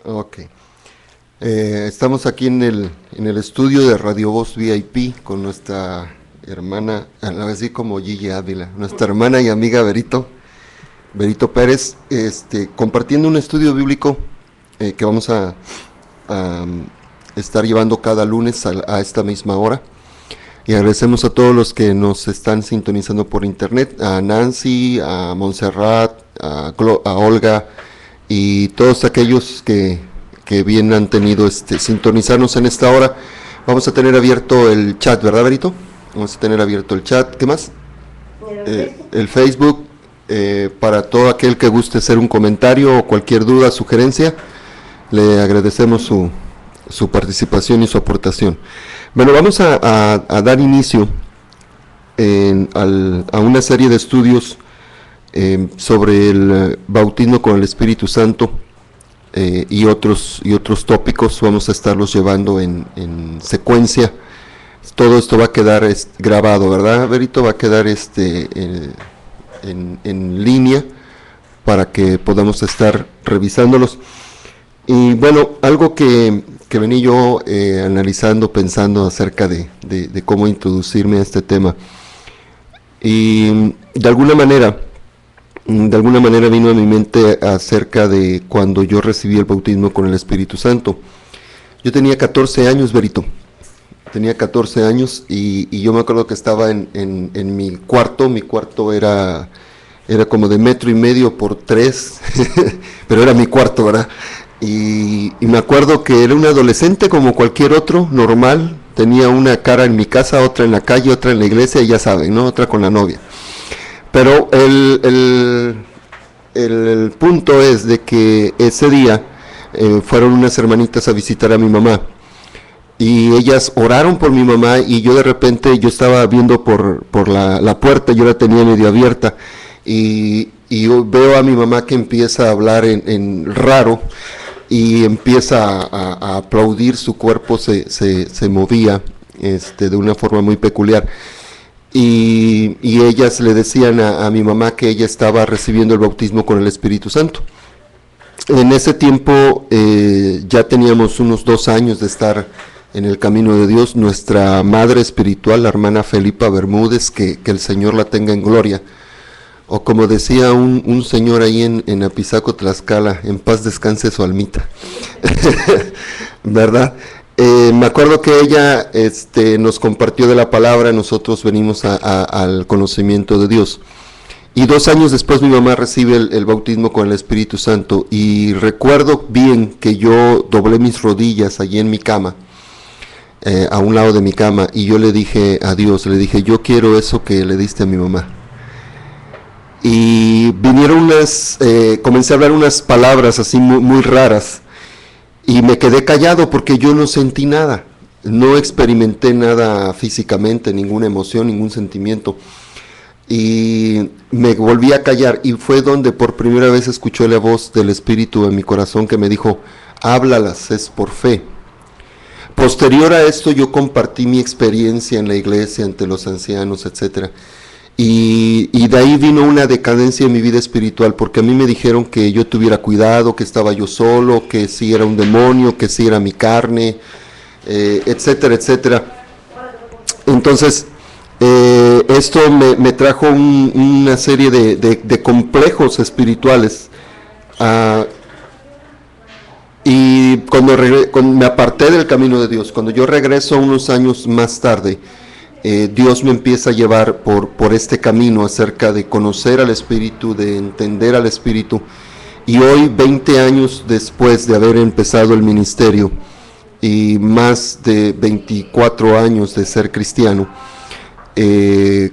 Ok. Estamos aquí en el estudio de Radio Voz VIP con nuestra hermana, así como Gigi Ávila, nuestra hermana y amiga Berito Pérez, compartiendo un estudio bíblico que vamos a estar llevando cada lunes a esta misma hora. Y agradecemos a todos los que nos están sintonizando por internet, a Nancy, a Montserrat, a Olga y todos aquellos que bien han tenido sintonizarnos en esta hora. Vamos a tener abierto el chat, ¿verdad, Berito? Vamos a tener abierto el chat. ¿Qué más? El Facebook, para todo aquel que guste hacer un comentario o cualquier duda, sugerencia, le agradecemos su participación y su aportación. Bueno, vamos a dar inicio a una serie de estudios sobre el bautismo con el Espíritu Santo y otros tópicos. Vamos a estarlos llevando en secuencia. Todo esto va a quedar grabado, ¿verdad, Berito? Va a quedar en línea para que podamos estar revisándolos. Y bueno, algo que venía yo analizando, pensando acerca de cómo introducirme a este tema. Y de alguna manera vino a mi mente acerca de cuando yo recibí el bautismo con el Espíritu Santo. Yo tenía 14 años, Berito. Tenía 14 años y yo me acuerdo que estaba en mi cuarto. Mi cuarto era como de 1.5 metros por 3, pero era mi cuarto, ¿verdad? Y me acuerdo que era un adolescente como cualquier otro, normal. Tenía una cara en mi casa, otra en la calle, otra en la iglesia, y ya saben, ¿no? Otra con la novia. Pero el punto es de que ese día fueron unas hermanitas a visitar a mi mamá. Y ellas oraron por mi mamá y yo de repente, yo estaba viendo por la puerta, yo la tenía medio abierta. Y yo veo a mi mamá que empieza a hablar en raro. Y empieza a aplaudir, su cuerpo se movía de una forma muy peculiar. Y ellas le decían a mi mamá que ella estaba recibiendo el bautismo con el Espíritu Santo. En ese tiempo ya teníamos unos 2 años de estar en el camino de Dios. Nuestra madre espiritual, la hermana Felipa Bermúdez, que el Señor la tenga en gloria, o como decía un señor ahí en Apizaco, Tlaxcala, en paz descanse su almita, ¿verdad? Me acuerdo que ella nos compartió de la palabra, nosotros venimos al conocimiento de Dios. Y 2 años después mi mamá recibe el bautismo con el Espíritu Santo, y recuerdo bien que yo doblé mis rodillas allí en mi cama, a un lado de mi cama, y yo le dije a Dios, le dije, yo quiero eso que le diste a mi mamá. Y vinieron comencé a hablar unas palabras así muy raras, y me quedé callado porque yo no sentí nada, no experimenté nada físicamente, ninguna emoción, ningún sentimiento, y me volví a callar, y fue donde por primera vez escuché la voz del Espíritu en mi corazón que me dijo, háblalas, es por fe. Posterior a esto yo compartí mi experiencia en la iglesia ante los ancianos, etcétera. Y de ahí vino una decadencia en mi vida espiritual, porque a mí me dijeron que yo tuviera cuidado, que estaba yo solo, que sí era un demonio, que sí era mi carne, etcétera, etcétera. Entonces, esto me trajo una serie de complejos espirituales. Y cuando me aparté del camino de Dios, cuando yo regreso unos años más tarde, Dios me empieza a llevar por este camino acerca de conocer al Espíritu, de entender al Espíritu. Y hoy, 20 años después de haber empezado el ministerio y más de 24 años de ser cristiano, estoy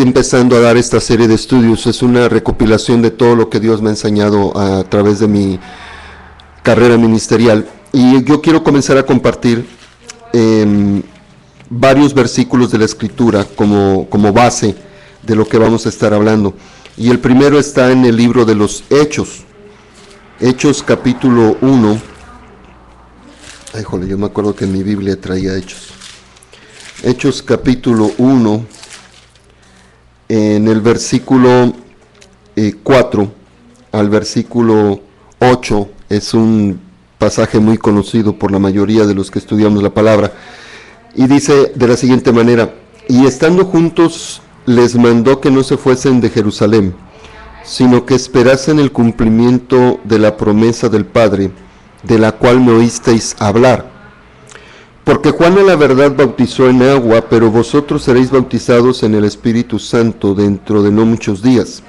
empezando a dar esta serie de estudios. Es una recopilación de todo lo que Dios me ha enseñado a través de mi carrera ministerial. Y yo quiero comenzar a compartir varios versículos de la Escritura como base de lo que vamos a estar hablando. Y el primero está en el libro de los Hechos. Hechos capítulo 1. Ay, jole, yo me acuerdo que en mi Biblia traía Hechos. Hechos capítulo 1, en el versículo 4 al versículo 8 Es un pasaje muy conocido por la mayoría de los que estudiamos la palabra. Y dice de la siguiente manera: y estando juntos les mandó que no se fuesen de Jerusalén, sino que esperasen el cumplimiento de la promesa del Padre, de la cual me oísteis hablar. Porque Juan a la verdad bautizó en agua, pero vosotros seréis bautizados en el Espíritu Santo dentro de no muchos días.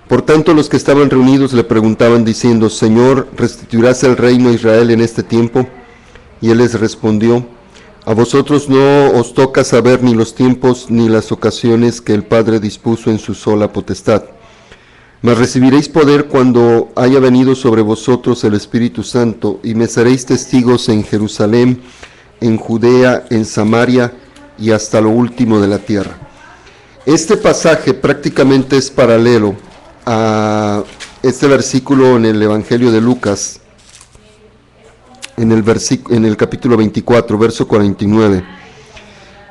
Por tanto, los que estaban reunidos le preguntaban diciendo: Señor, ¿restituirás el reino a Israel en este tiempo? Y él les respondió: a vosotros no os toca saber ni los tiempos ni las ocasiones que el Padre dispuso en su sola potestad. Mas recibiréis poder cuando haya venido sobre vosotros el Espíritu Santo, y me seréis testigos en Jerusalén, en Judea, en Samaria y hasta lo último de la tierra. Este pasaje prácticamente es paralelo a este versículo en el Evangelio de Lucas, en el capítulo 24, verso 49.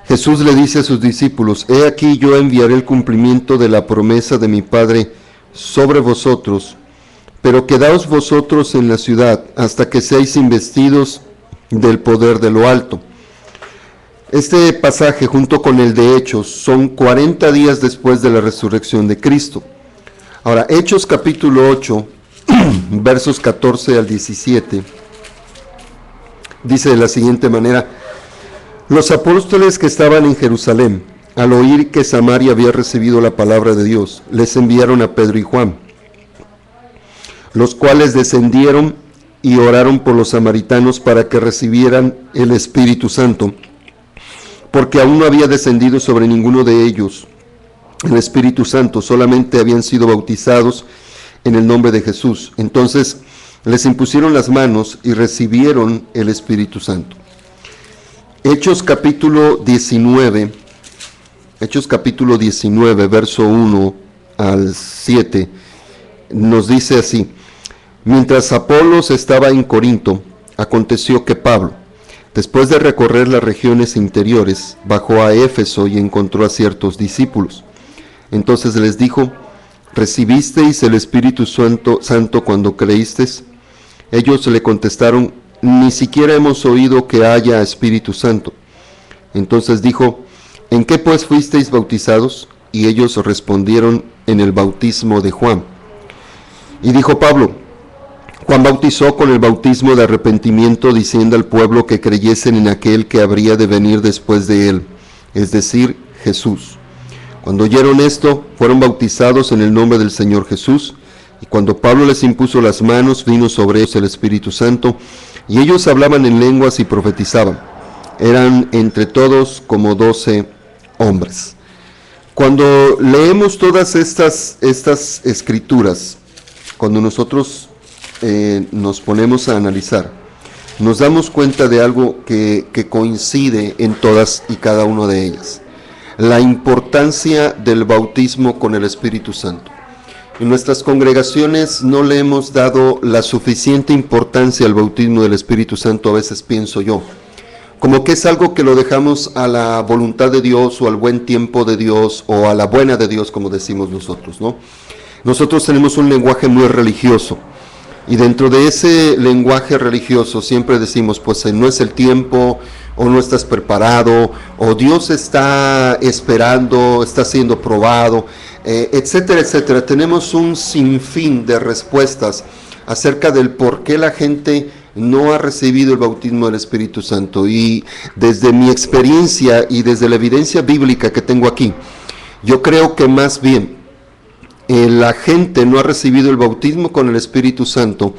Jesús le dice a sus discípulos: he aquí yo enviaré el cumplimiento de la promesa de mi Padre sobre vosotros, pero quedaos vosotros en la ciudad hasta que seáis investidos del poder de lo alto. Este pasaje, junto con el de Hechos, son 40 días después de la resurrección de Cristo. Ahora, Hechos capítulo 8, versos 14 al 17, dice de la siguiente manera: los apóstoles que estaban en Jerusalén, al oír que Samaria había recibido la palabra de Dios, les enviaron a Pedro y Juan, los cuales descendieron y oraron por los samaritanos para que recibieran el Espíritu Santo, porque aún no había descendido sobre ninguno de ellos el Espíritu Santo, solamente habían sido bautizados en el nombre de Jesús. Entonces les impusieron las manos y recibieron el Espíritu Santo. Hechos capítulo 19, verso 1 al 7, nos dice así: mientras Apolos estaba en Corinto, aconteció que Pablo, después de recorrer las regiones interiores, bajó a Éfeso y encontró a ciertos discípulos. Entonces les dijo: ¿recibisteis el Espíritu Santo cuando creísteis? Ellos le contestaron: ni siquiera hemos oído que haya Espíritu Santo. Entonces dijo: ¿en qué pues fuisteis bautizados? Y ellos respondieron: en el bautismo de Juan. Y dijo Pablo: Juan bautizó con el bautismo de arrepentimiento, diciendo al pueblo que creyesen en aquel que habría de venir después de él, es decir, Jesús. Cuando oyeron esto, fueron bautizados en el nombre del Señor Jesús, y cuando Pablo les impuso las manos, vino sobre ellos el Espíritu Santo, y ellos hablaban en lenguas y profetizaban. Eran entre todos como 12 hombres. Cuando leemos todas estas escrituras, cuando nosotros nos ponemos a analizar, nos damos cuenta de algo que coincide en todas y cada una de ellas: la importancia del bautismo con el Espíritu Santo. En nuestras congregaciones no le hemos dado la suficiente importancia al bautismo del Espíritu Santo, a veces pienso yo, como que es algo que lo dejamos a la voluntad de Dios, o al buen tiempo de Dios, o a la buena de Dios, como decimos nosotros, ¿no? Nosotros tenemos un lenguaje muy religioso, y dentro de ese lenguaje religioso siempre decimos: pues no es el tiempo, o no estás preparado, o Dios está esperando, está siendo probado, etcétera, etcétera. Tenemos un sinfín de respuestas acerca del por qué la gente no ha recibido el bautismo del Espíritu Santo. Y desde mi experiencia y desde la evidencia bíblica que tengo aquí, yo creo que más bien la gente no ha recibido el bautismo con el Espíritu Santo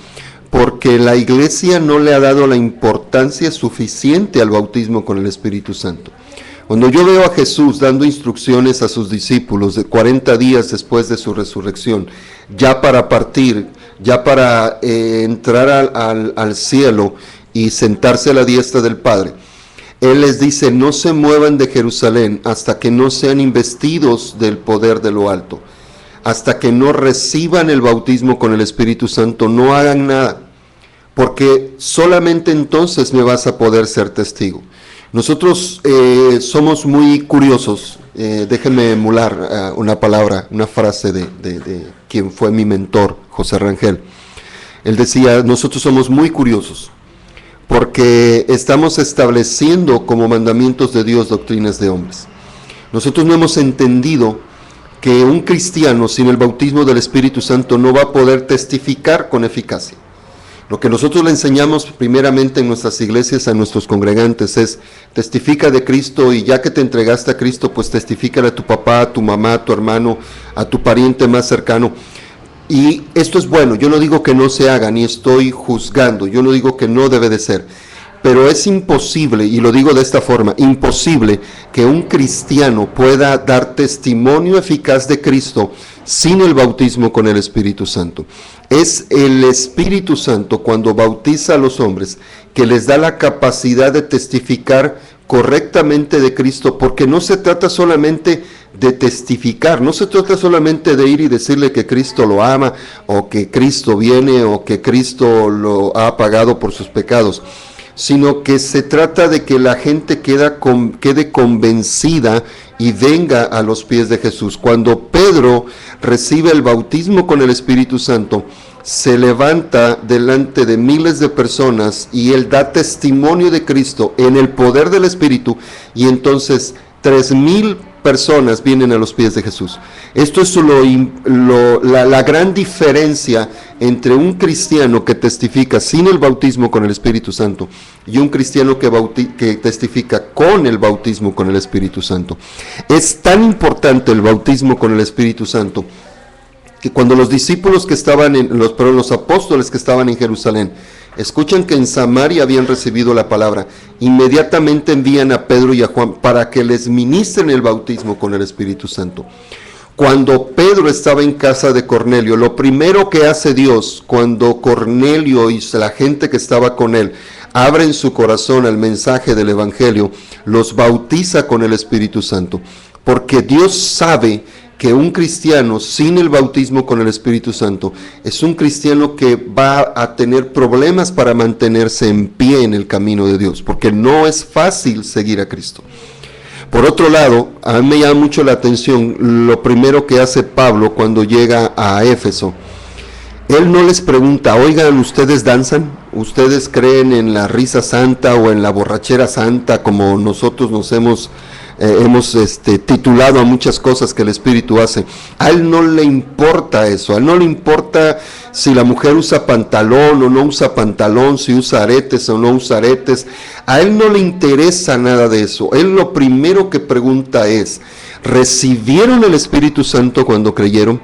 porque la iglesia no le ha dado la importancia suficiente al bautismo con el Espíritu Santo. Cuando yo veo a Jesús dando instrucciones a sus discípulos de 40 días después de su resurrección, ya para partir, ya para entrar al cielo y sentarse a la diestra del Padre, Él les dice: no se muevan de Jerusalén hasta que no sean investidos del poder de lo alto. Hasta que no reciban el bautismo con el Espíritu Santo, no hagan nada, porque solamente entonces me vas a poder ser testigo. Nosotros somos muy curiosos. Déjenme emular una palabra, una frase de quien fue mi mentor, José Rangel. Él decía, nosotros somos muy curiosos, porque estamos estableciendo como mandamientos de Dios doctrinas de hombres. Nosotros no hemos entendido que un cristiano sin el bautismo del Espíritu Santo no va a poder testificar con eficacia. Lo que nosotros le enseñamos primeramente en nuestras iglesias a nuestros congregantes es: testifica de Cristo, y ya que te entregaste a Cristo, pues testifícale a tu papá, a tu mamá, a tu hermano, a tu pariente más cercano. Y esto es bueno, yo no digo que no se haga, ni estoy juzgando, yo no digo que no debe de ser, pero es imposible, y lo digo de esta forma, imposible que un cristiano pueda dar testimonio eficaz de Cristo sin el bautismo con el Espíritu Santo. Es el Espíritu Santo, cuando bautiza a los hombres, que les da la capacidad de testificar correctamente de Cristo, porque no se trata solamente de testificar, no se trata solamente de ir y decirle que Cristo lo ama, o que Cristo viene, o que Cristo lo ha pagado por sus pecados, sino que se trata de que la gente quede convencida y venga a los pies de Jesús. Cuando Pedro recibe el bautismo con el Espíritu Santo, se levanta delante de miles de personas y él da testimonio de Cristo en el poder del Espíritu, y entonces 3,000 personas vienen a los pies de Jesús. Esto es la gran diferencia entre un cristiano que testifica sin el bautismo con el Espíritu Santo y un cristiano que testifica con el bautismo con el Espíritu Santo. Es tan importante el bautismo con el Espíritu Santo que cuando los discípulos que estaban los apóstoles que estaban en Jerusalén escuchan que en Samaria habían recibido la palabra, inmediatamente envían a Pedro y a Juan para que les ministren el bautismo con el Espíritu Santo. Cuando Pedro estaba en casa de Cornelio, lo primero que hace Dios, cuando Cornelio y la gente que estaba con él abren su corazón al mensaje del Evangelio, los bautiza con el Espíritu Santo, porque Dios sabe que un cristiano sin el bautismo con el Espíritu Santo es un cristiano que va a tener problemas para mantenerse en pie en el camino de Dios, porque no es fácil seguir a Cristo. Por otro lado, a mí me llama mucho la atención lo primero que hace Pablo cuando llega a Éfeso. Él no les pregunta: oigan, ¿ustedes danzan? ¿Ustedes creen en la risa santa o en la borrachera santa, como nosotros nos hemos titulado a muchas cosas que el Espíritu hace? A él no le importa eso, a él no le importa si la mujer usa pantalón o no usa pantalón, si usa aretes o no usa aretes, a él no le interesa nada de eso. Él lo primero que pregunta es: ¿recibieron el Espíritu Santo cuando creyeron?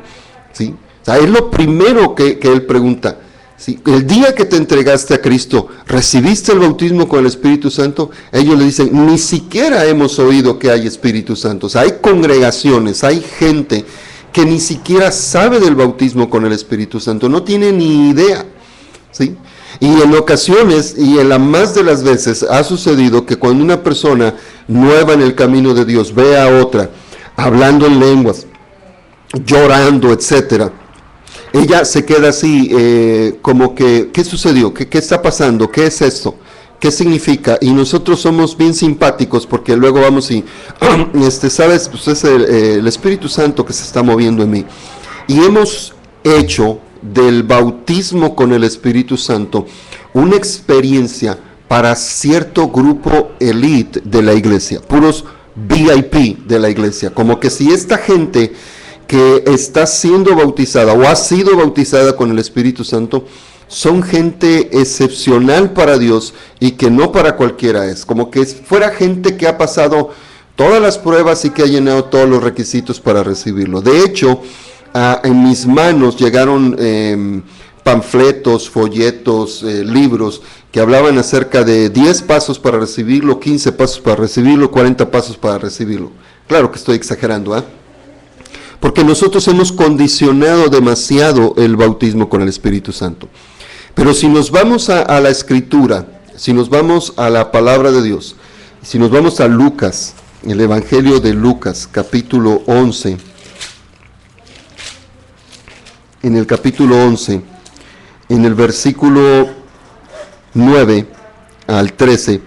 ¿Sí? O sea, es lo primero que él pregunta. ¿Sí? El día que te entregaste a Cristo, ¿recibiste el bautismo con el Espíritu Santo? Ellos le dicen: ni siquiera hemos oído que hay Espíritu Santo. O sea, hay congregaciones, hay gente que ni siquiera sabe del bautismo con el Espíritu Santo, no tiene ni idea. ¿Sí? Y en ocasiones, y en la más de las veces, ha sucedido que cuando una persona nueva en el camino de Dios ve a otra hablando en lenguas, llorando, etcétera, ella se queda así, como que, ¿qué sucedió? ¿Qué está pasando? ¿Qué es esto? ¿Qué significa? Y nosotros somos bien simpáticos, porque luego vamos y, ¿sabes? Pues es el Espíritu Santo que se está moviendo en mí. Y hemos hecho del bautismo con el Espíritu Santo una experiencia para cierto grupo elite de la iglesia, puros VIP de la iglesia, como que si esta gente que está siendo bautizada o ha sido bautizada con el Espíritu Santo son gente excepcional para Dios y que no para cualquiera es, como que fuera gente que ha pasado todas las pruebas y que ha llenado todos los requisitos para recibirlo. De hecho, en mis manos llegaron panfletos, folletos, libros que hablaban acerca de 10 pasos para recibirlo, 15 pasos para recibirlo, 40 pasos para recibirlo. Claro que estoy exagerando, porque nosotros hemos condicionado demasiado el bautismo con el Espíritu Santo. Pero si nos vamos a la Escritura, si nos vamos a la Palabra de Dios, si nos vamos a Lucas, el Evangelio de Lucas, capítulo 11, en el capítulo 11, en el versículo 9 al 13,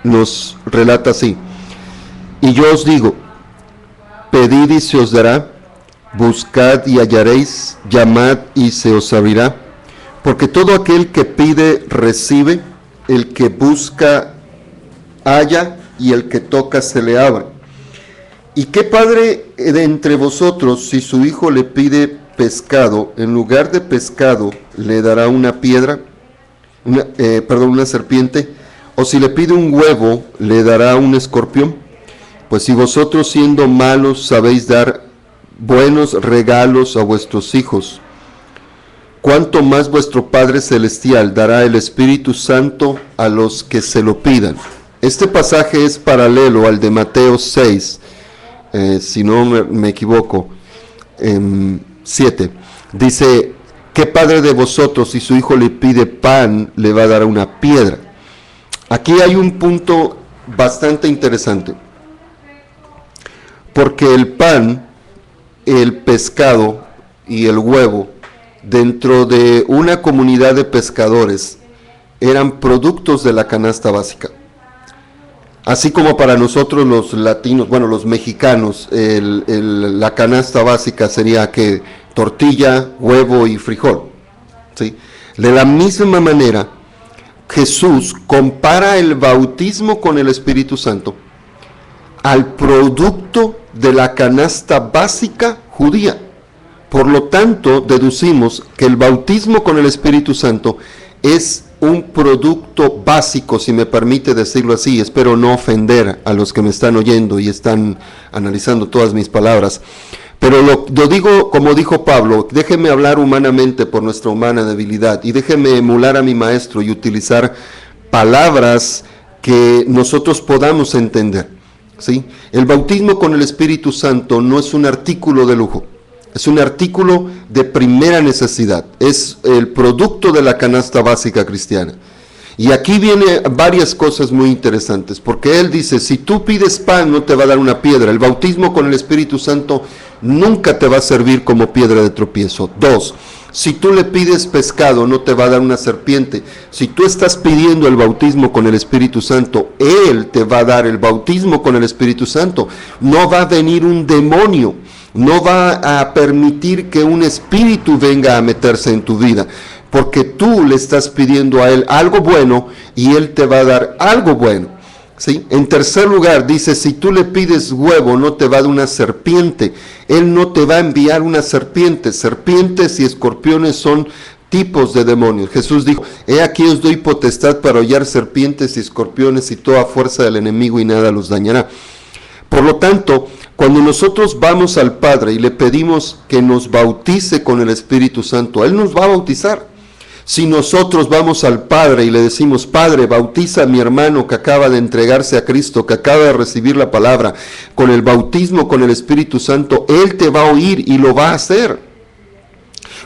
nos relata así: y yo os digo, pedid y se os dará, buscad y hallaréis, llamad y se os abrirá, Porque todo aquel que pide, recibe, el que busca, halla, y el que toca, se le abre. ¿Y qué padre de entre vosotros, si su hijo le pide pescado, en lugar de pescado, le dará una piedra? Una serpiente, o si le pide un huevo, le dará un escorpión. Pues si vosotros, siendo malos, sabéis dar buenos regalos a vuestros hijos, cuánto más vuestro Padre Celestial dará el Espíritu Santo a los que se lo pidan. Este pasaje es paralelo al de Mateo 6, si no me equivoco, 7. Dice: ¿qué padre de vosotros, si su hijo le pide pan, le va a dar una piedra? Aquí hay un punto bastante interesante, porque el pan, el pescado y el huevo, dentro de una comunidad de pescadores, eran productos de la canasta básica. Así como para nosotros los latinos, bueno, los mexicanos, la canasta básica sería que tortilla, huevo y frijol, ¿sí? De la misma manera, Jesús compara el bautismo con el Espíritu Santo al producto de la canasta básica judía. Por lo tanto, deducimos que el bautismo con el Espíritu Santo es un producto básico, si me permite decirlo así. Espero no ofender a los que me están oyendo y están analizando todas mis palabras. Pero lo digo como dijo Pablo: déjeme hablar humanamente por nuestra humana debilidad, y déjeme emular a mi maestro y utilizar palabras que nosotros podamos entender, ¿sí? El bautismo con el Espíritu Santo no es un artículo de lujo. Es un artículo de primera necesidad, es el producto de la canasta básica cristiana. Y aquí viene varias cosas muy interesantes, porque él dice: si tú pides pan, no te va a dar una piedra. El bautismo con el Espíritu Santo nunca te va a servir como piedra de tropiezo. 2, si tú le pides pescado, no te va a dar una serpiente. Si tú estás pidiendo el bautismo con el Espíritu Santo, Él te va a dar el bautismo con el Espíritu Santo. No va a venir un demonio, no va a permitir que un espíritu venga a meterse en tu vida, porque tú le estás pidiendo a Él algo bueno y Él te va a dar algo bueno, ¿sí? En tercer lugar, dice: si tú le pides huevo, no te va a dar una serpiente. Él no te va a enviar una serpiente. Serpientes y escorpiones son tipos de demonios. Jesús dijo: he aquí os doy potestad para hollar serpientes y escorpiones y toda fuerza del enemigo, y nada los dañará. Por lo tanto, cuando nosotros vamos al Padre y le pedimos que nos bautice con el Espíritu Santo, Él nos va a bautizar. Si nosotros vamos al Padre y le decimos: Padre, bautiza a mi hermano que acaba de entregarse a Cristo, que acaba de recibir la palabra, con el bautismo con el Espíritu Santo, Él te va a oír y lo va a hacer.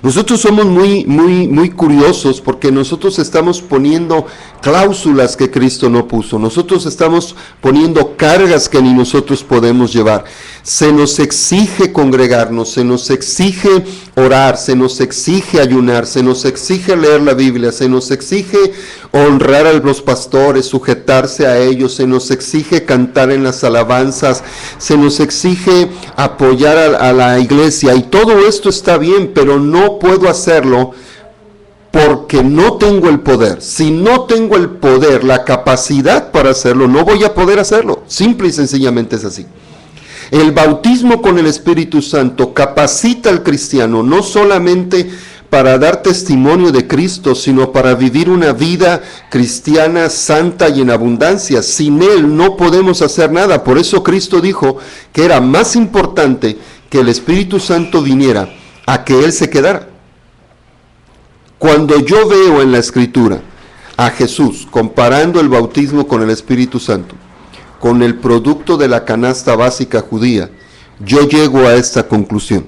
Nosotros somos muy curiosos, porque nosotros estamos poniendo cláusulas que Cristo no puso. Nosotros estamos poniendo cargas que ni nosotros podemos llevar. Se nos exige congregarnos, se nos exige orar, se nos exige ayunar, se nos exige leer la Biblia, se nos exige honrar a los pastores, sujetarse a ellos, se nos exige cantar en las alabanzas, se nos exige apoyar a la iglesia, y todo esto está bien, pero no puedo hacerlo porque no tengo el poder. Si no tengo el poder, la capacidad para hacerlo, no voy a poder hacerlo. Simple y sencillamente es así. El bautismo con el Espíritu Santo capacita al cristiano no solamente para dar testimonio de Cristo, sino para vivir una vida cristiana santa y en abundancia. Sin Él no podemos hacer nada. Por eso Cristo dijo que era más importante que el Espíritu Santo viniera a que Él se quedara. Cuando yo veo en la Escritura a Jesús comparando el bautismo con el Espíritu Santo con el producto de la canasta básica judía, yo llego a esta conclusión.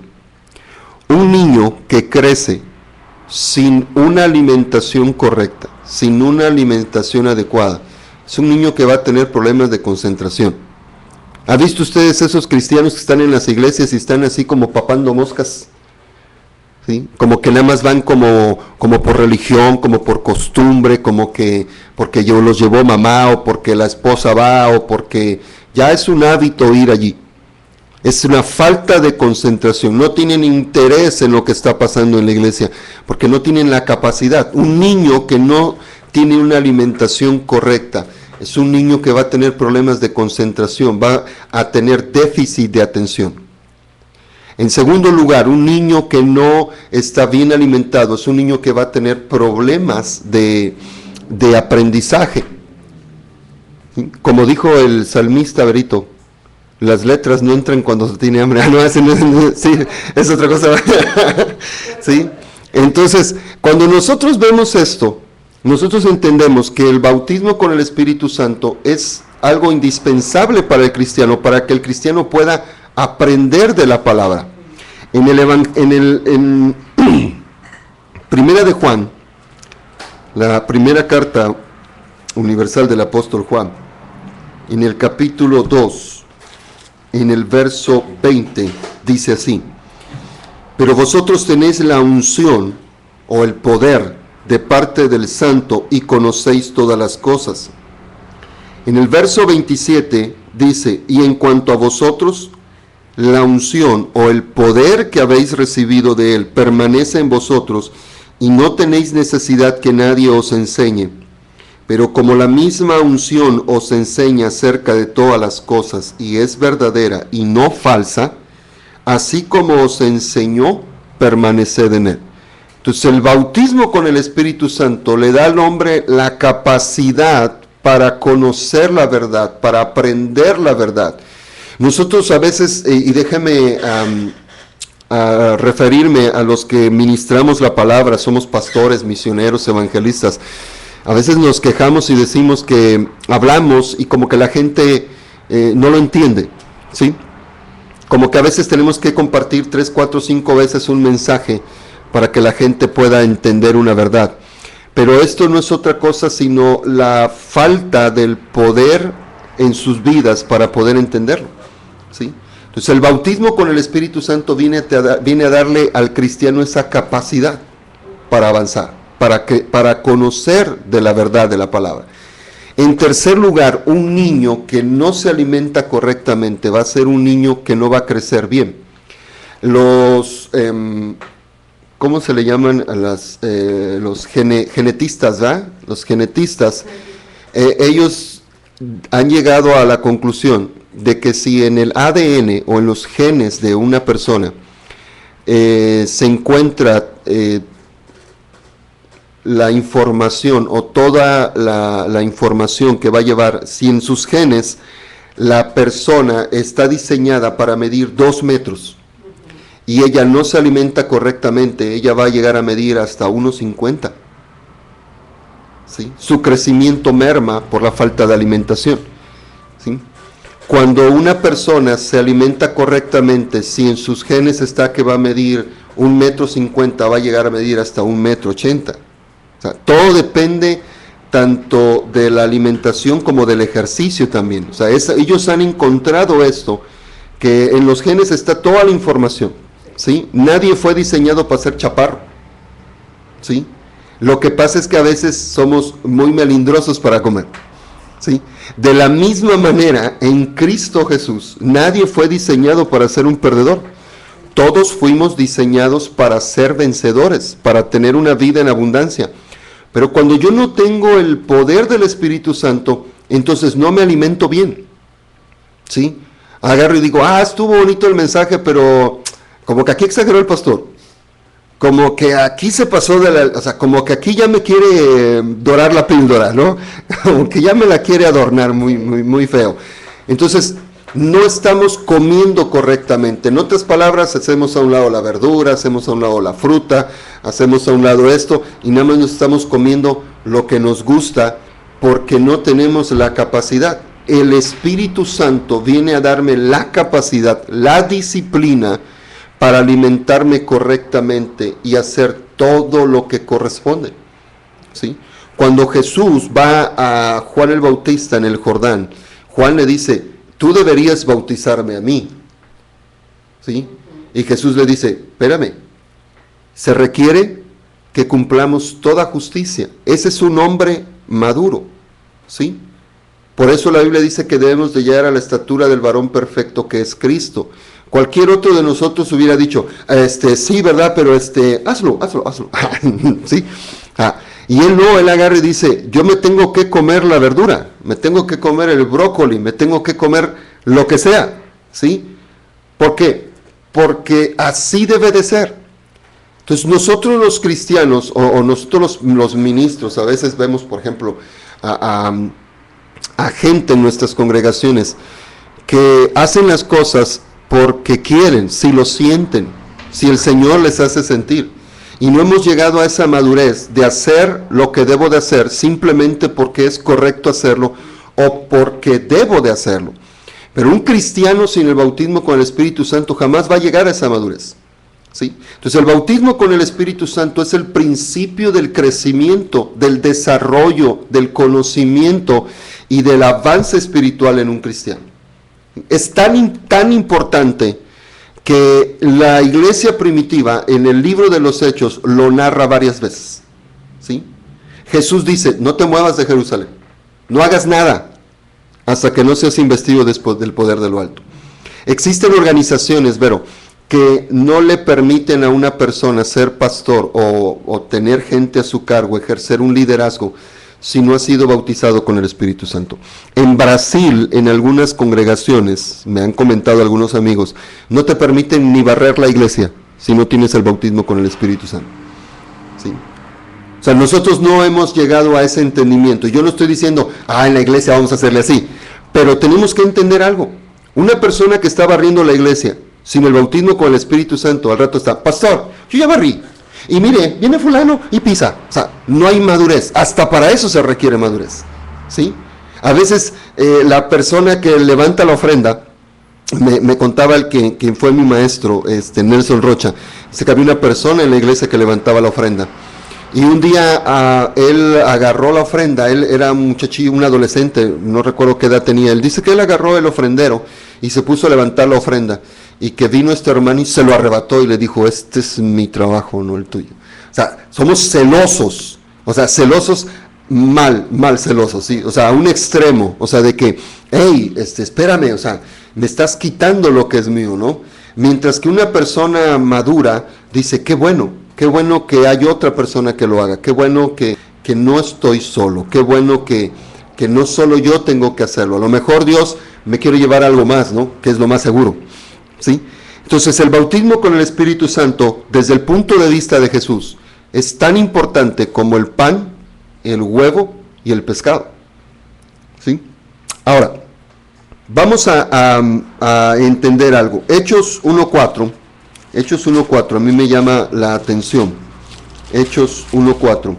Un niño que crece sin una alimentación correcta, sin una alimentación adecuada, es un niño que va a tener problemas de concentración. ¿Han visto ustedes esos cristianos que están en las iglesias y están así como papando moscas? ¿Sí? Como que nada más van como por religión, como por costumbre, como que porque yo los llevó mamá, o porque la esposa va, o porque ya es un hábito ir allí. Es una falta de concentración, no tienen interés en lo que está pasando en la iglesia, porque no tienen la capacidad. Un niño que no tiene una alimentación correcta, es un niño que va a tener problemas de concentración, va a tener déficit de atención. En segundo lugar, un niño que no está bien alimentado es un niño que va a tener problemas de aprendizaje. Como dijo el salmista Berito, las letras no entran cuando se tiene hambre. Sí, es otra cosa. ¿Sí? Entonces, cuando nosotros vemos esto, nosotros entendemos que el bautismo con el Espíritu Santo es algo indispensable para el cristiano, para que el cristiano pueda aprender de la palabra. En Primera de Juan, la primera carta universal del apóstol Juan, en el capítulo 2, en el verso 20, dice así: pero vosotros tenéis la unción o el poder de parte del Santo y conocéis todas las cosas. En el verso 27 dice: y en cuanto a vosotros, la unción o el poder que habéis recibido de él permanece en vosotros y no tenéis necesidad que nadie os enseñe. Pero como la misma unción os enseña acerca de todas las cosas y es verdadera y no falsa, así como os enseñó, permaneced en él. Entonces el bautismo con el Espíritu Santo le da al hombre la capacidad para conocer la verdad, para aprender la verdad. Nosotros a veces, y déjeme referirme a los que ministramos la palabra, somos pastores, misioneros, evangelistas. A veces nos quejamos y decimos que hablamos y como que la gente no lo entiende, ¿sí? Como que a veces tenemos que compartir 3, 4, 5 veces un mensaje para que la gente pueda entender una verdad. Pero esto no es otra cosa sino la falta del poder en sus vidas para poder entenderlo, ¿sí? Entonces el bautismo con el Espíritu Santo viene a darle al cristiano esa capacidad para avanzar, para conocer de la verdad de la palabra. En tercer lugar, un niño que no se alimenta correctamente va a ser un niño que no va a crecer bien. Los, ¿cómo se le llaman a los genetistas, ¿verdad? Los genetistas, ellos han llegado a la conclusión de que si en el ADN o en los genes de una persona se encuentra la información o toda la información que va a llevar, si en sus genes la persona está diseñada para medir 2 metros y ella no se alimenta correctamente, ella va a llegar a medir hasta 1,50. ¿Sí? Su crecimiento merma por la falta de alimentación. ¿Sí? Cuando una persona se alimenta correctamente, si en sus genes está que va a medir 1,50 m, va a llegar a medir hasta 1,80 m. O sea, todo depende tanto de la alimentación como del ejercicio también. O sea, ellos han encontrado esto, que en los genes está toda la información, ¿sí? Nadie fue diseñado para ser chaparro, ¿sí? Lo que pasa es que a veces somos muy melindrosos para comer, ¿sí? De la misma manera, en Cristo Jesús, nadie fue diseñado para ser un perdedor. Todos fuimos diseñados para ser vencedores, para tener una vida en abundancia. Pero cuando yo no tengo el poder del Espíritu Santo, entonces no me alimento bien, ¿sí? Agarro y digo, estuvo bonito el mensaje, pero como que aquí exageró el pastor. Como que aquí se pasó o sea, como que aquí ya me quiere dorar la píldora, ¿no? Como que ya me la quiere adornar muy, muy, muy feo. Entonces, no estamos comiendo correctamente. En otras palabras, hacemos a un lado la verdura, hacemos a un lado la fruta, hacemos a un lado esto, y nada más nos estamos comiendo lo que nos gusta porque no tenemos la capacidad. El Espíritu Santo viene a darme la capacidad, la disciplina para alimentarme correctamente y hacer todo lo que corresponde, ¿sí? Cuando Jesús va a Juan el Bautista en el Jordán, Juan le dice, tú deberías bautizarme a mí, ¿sí? Y Jesús le dice, espérame, se requiere que cumplamos toda justicia. Ese es un hombre maduro, ¿sí? Por eso la Biblia dice que debemos de llegar a la estatura del varón perfecto que es Cristo, Cualquier otro de nosotros hubiera dicho, sí, ¿verdad? Pero hazlo. ¿Sí? Y él no, él agarra y dice, yo me tengo que comer la verdura, me tengo que comer el brócoli, me tengo que comer lo que sea, ¿sí? ¿Por qué? Porque así debe de ser. Entonces nosotros los cristianos, o nosotros los ministros, a veces vemos, por ejemplo, a gente en nuestras congregaciones que hacen las cosas porque quieren, si lo sienten, si el Señor les hace sentir. Y no hemos llegado a esa madurez de hacer lo que debo de hacer simplemente porque es correcto hacerlo o porque debo de hacerlo. Pero un cristiano sin el bautismo con el Espíritu Santo jamás va a llegar a esa madurez, ¿sí? Entonces el bautismo con el Espíritu Santo es el principio del crecimiento, del desarrollo, del conocimiento y del avance espiritual en un cristiano. Es tan importante que la iglesia primitiva en el libro de los Hechos lo narra varias veces, ¿sí? Jesús dice, no te muevas de Jerusalén, no hagas nada hasta que no seas investido después del poder de lo alto. Existen organizaciones, Vero, que no le permiten a una persona ser pastor o tener gente a su cargo, ejercer un liderazgo, si no ha sido bautizado con el Espíritu Santo. En Brasil, en algunas congregaciones, me han comentado algunos amigos, no te permiten ni barrer la iglesia si no tienes el bautismo con el Espíritu Santo, ¿sí? O sea, nosotros no hemos llegado a ese entendimiento. Yo no estoy diciendo, en la iglesia vamos a hacerle así, pero tenemos que entender algo. Una persona que está barriendo la iglesia sin el bautismo con el Espíritu Santo, al rato está, pastor, yo ya barrí. Y mire, viene fulano y pisa. O sea, no hay madurez. Hasta para eso se requiere madurez, ¿sí? A veces la persona que levanta la ofrenda, me contaba quien fue mi maestro, Nelson Rocha, dice que había una persona en la iglesia que levantaba la ofrenda. Y un día él agarró la ofrenda, él era un muchachillo, un adolescente, no recuerdo qué edad tenía. Él dice que él agarró el ofrendero y se puso a levantar la ofrenda. Y que vino este hermano y se lo arrebató y le dijo, este es mi trabajo, no el tuyo. O sea, somos celosos, o sea, celosos, mal celosos, ¿sí? O sea, a un extremo, o sea, de que, hey, espérame, o sea, me estás quitando lo que es mío, ¿no? Mientras que una persona madura dice, qué bueno que hay otra persona que lo haga, qué bueno que no estoy solo, qué bueno que no solo yo tengo que hacerlo. A lo mejor Dios me quiere llevar a algo más, ¿no? Que es lo más seguro, ¿sí? Entonces el bautismo con el Espíritu Santo, desde el punto de vista de Jesús, es tan importante como el pan, el huevo y el pescado, ¿sí? Ahora, vamos a entender algo. Hechos 1.4, a mí me llama la atención. Hechos 1.4.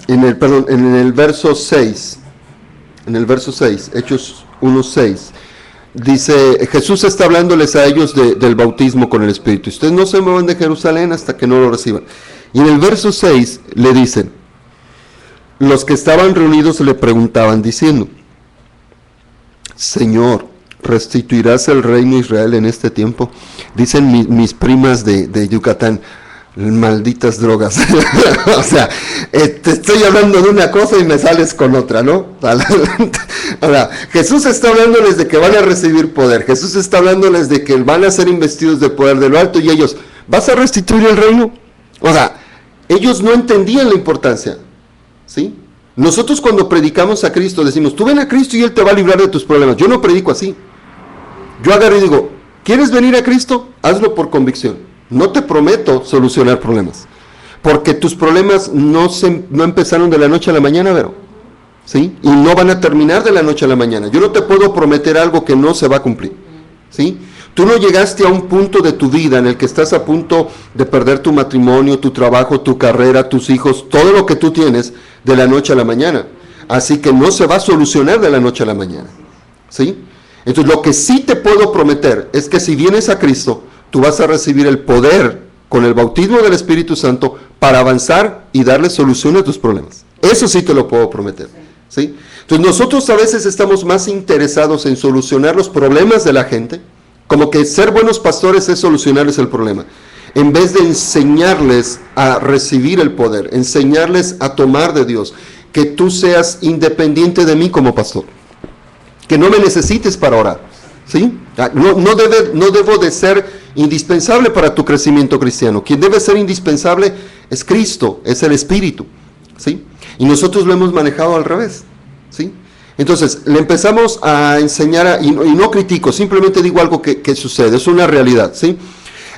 En el verso 6, Hechos 1.6, dice, Jesús está hablándoles a ellos del bautismo con el Espíritu. Ustedes no se muevan de Jerusalén hasta que no lo reciban. Y en el verso 6 le dicen, los que estaban reunidos le preguntaban diciendo, Señor, ¿restituirás el reino de Israel en este tiempo? Dicen mis primas de Yucatán, malditas drogas. O sea, te estoy hablando de una cosa y me sales con otra, ¿no? Ahora, Jesús está hablándoles de que van a recibir poder. Jesús está hablándoles de que van a ser investidos de poder de lo alto y ellos, ¿vas a restituir el reino? O sea, ellos no entendían la importancia, ¿sí? Nosotros cuando predicamos a Cristo decimos, tú ven a Cristo y Él te va a librar de tus problemas. Yo no predico así. Yo agarro y digo, ¿quieres venir a Cristo? Hazlo por convicción. No te prometo solucionar problemas, porque tus problemas no empezaron de la noche a la mañana, Vero, ¿sí? Y no van a terminar de la noche a la mañana. Yo no te puedo prometer algo que no se va a cumplir, ¿sí? Tú no llegaste a un punto de tu vida en el que estás a punto de perder tu matrimonio, tu trabajo, tu carrera, tus hijos, todo lo que tú tienes de la noche a la mañana. Así que no se va a solucionar de la noche a la mañana, ¿sí? Entonces lo que sí te puedo prometer es que si vienes a Cristo, tú vas a recibir el poder con el bautismo del Espíritu Santo para avanzar y darle solución a tus problemas. Eso sí te lo puedo prometer, ¿sí? Entonces nosotros a veces estamos más interesados en solucionar los problemas de la gente, como que ser buenos pastores es solucionarles el problema, en vez de enseñarles a recibir el poder, enseñarles a tomar de Dios, que tú seas independiente de mí como pastor, que no me necesites para orar, ¿sí? No debo de ser indispensable para tu crecimiento cristiano. Quien debe ser indispensable es Cristo, es el Espíritu, ¿sí? Y nosotros lo hemos manejado al revés, ¿sí? Entonces, le empezamos a enseñar, y no critico, simplemente digo algo que sucede, es una realidad, ¿sí?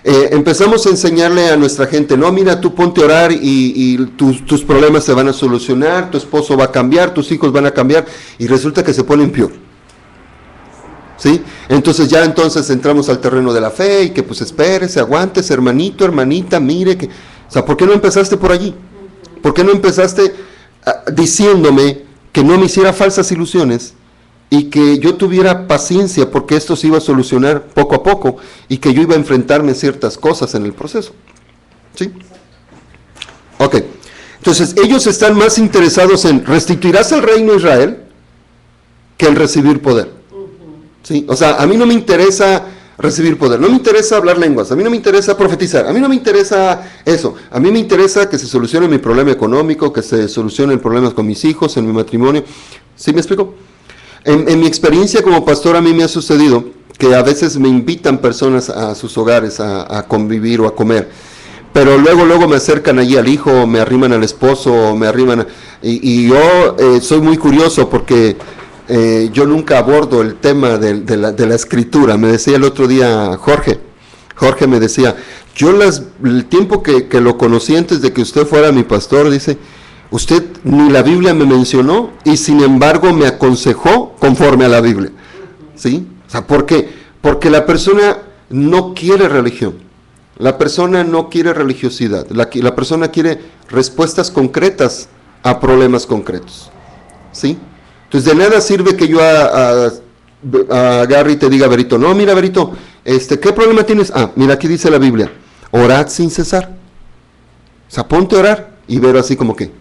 Empezamos a enseñarle a nuestra gente, no, mira, tú ponte a orar y tus problemas se van a solucionar, tu esposo va a cambiar, tus hijos van a cambiar, y resulta que se ponen peor, ¿sí? Entonces entramos al terreno de la fe, y que pues espérese, aguántese, hermanito, hermanita, mire, que, o sea, ¿por qué no empezaste por allí? ¿Por qué no empezaste diciéndome que no me hiciera falsas ilusiones y que yo tuviera paciencia porque esto se iba a solucionar poco a poco y que yo iba a enfrentarme a ciertas cosas en el proceso? ¿Sí? Ok. Entonces, ellos están más interesados en restituirás el reino de Israel que en recibir poder. ¿Sí? O sea, a mí no me interesa recibir poder, no me interesa hablar lenguas, a mí no me interesa profetizar, a mí no me interesa eso, a mí me interesa que se solucione mi problema económico, que se solucionen problemas con mis hijos, en mi matrimonio. ¿Sí me explico? En mi experiencia como pastor a mí me ha sucedido que a veces me invitan personas a sus hogares a convivir o a comer, pero luego me acercan allí al hijo, me arriman al esposo, me arriman y yo soy muy curioso porque yo nunca abordo el tema de la escritura. Me decía el otro día Jorge me decía, el tiempo que lo conocí antes de que usted fuera mi pastor, dice, usted ni la Biblia me mencionó y sin embargo me aconsejó conforme a la Biblia, ¿sí? O sea, ¿por qué? Porque la persona no quiere religión, la persona no quiere religiosidad, la persona quiere respuestas concretas a problemas concretos, ¿sí? Entonces, de nada sirve que yo agarre y te diga, Berito, no, mira, Berito, ¿qué problema tienes? Mira, aquí dice la Biblia, orad sin cesar. O sea, ponte a orar y ver así como que,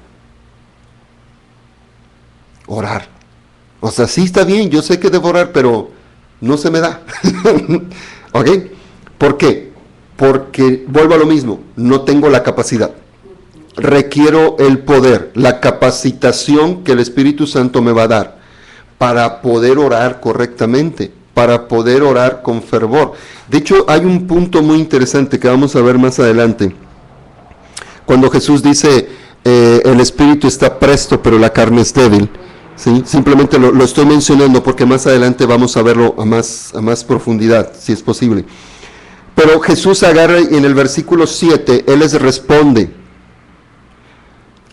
orar. O sea, sí está bien, yo sé que debo orar, pero no se me da. ¿Ok? ¿Por qué? Porque, vuelvo a lo mismo, no tengo la capacidad. Requiero el poder, la capacitación que el Espíritu Santo me va a dar para poder orar correctamente, para poder orar con fervor. De hecho, hay un punto muy interesante que vamos a ver más adelante. Cuando Jesús dice, el Espíritu está presto, pero la carne es débil. ¿Sí? Simplemente lo estoy mencionando porque más adelante vamos a verlo a más profundidad, si es posible. Pero Jesús agarra y en el versículo 7, Él les responde,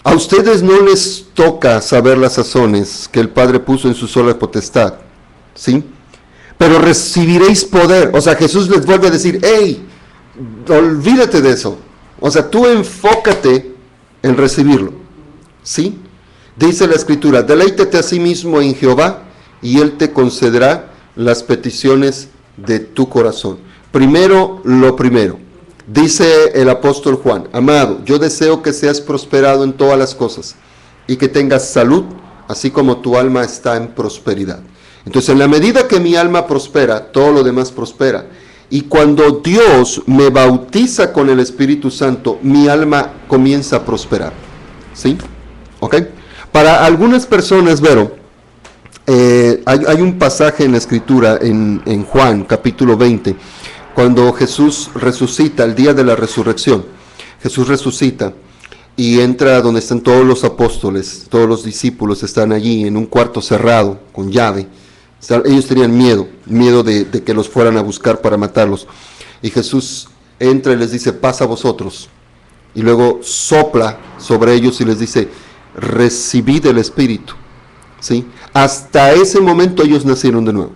a ustedes no les toca saber las sazones que el Padre puso en su sola potestad, ¿sí? Pero recibiréis poder. O sea, Jesús les vuelve a decir, hey, olvídate de eso. O sea, tú enfócate en recibirlo, ¿sí? Dice la Escritura, deleítate a sí mismo en Jehová y Él te concederá las peticiones de tu corazón. Primero, lo primero. Dice el apóstol Juan, amado, yo deseo que seas prosperado en todas las cosas y que tengas salud, así como tu alma está en prosperidad. Entonces, en la medida que mi alma prospera, todo lo demás prospera. Y cuando Dios me bautiza con el Espíritu Santo, mi alma comienza a prosperar. ¿Sí? ¿Ok? Para algunas personas, Vero, hay un pasaje en la Escritura, en Juan, capítulo 20, cuando Jesús resucita, el día de la resurrección, Jesús resucita y entra donde están todos los apóstoles, todos los discípulos están allí en un cuarto cerrado, con llave. Ellos tenían miedo de que los fueran a buscar para matarlos. Y Jesús entra y les dice, paz a vosotros. Y luego sopla sobre ellos y les dice, recibid el Espíritu. ¿Sí? Hasta ese momento ellos nacieron de nuevo.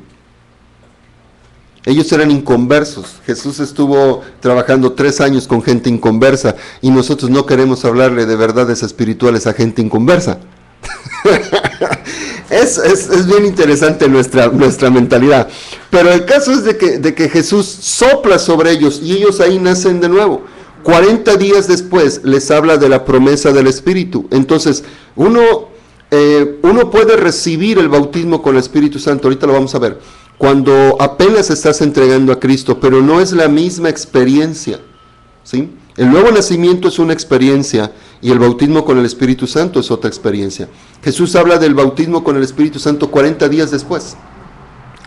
Ellos eran inconversos. Jesús estuvo trabajando 3 años con gente inconversa y nosotros no queremos hablarle de verdades espirituales a gente inconversa. Es bien interesante nuestra mentalidad. Pero el caso es de que Jesús sopla sobre ellos y ellos ahí nacen de nuevo. 40 días después les habla de la promesa del Espíritu. Entonces, uno puede recibir el bautismo con el Espíritu Santo, ahorita lo vamos a ver, cuando apenas estás entregando a Cristo, pero no es la misma experiencia, ¿sí? El nuevo nacimiento es una experiencia y el bautismo con el Espíritu Santo es otra experiencia. Jesús habla del bautismo con el Espíritu Santo 40 días después,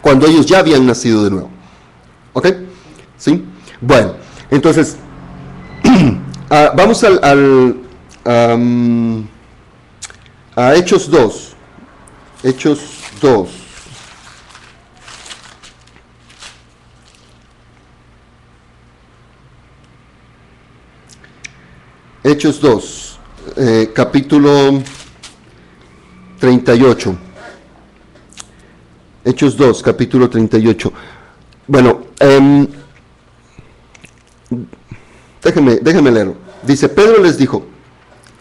cuando ellos ya habían nacido de nuevo, ¿Ok? ¿Sí? Bueno, entonces, vamos a Hechos 2. Hechos 2. Hechos 2, capítulo 38. Hechos 2, capítulo 38. Bueno, déjenme leerlo. Dice, Pedro les dijo,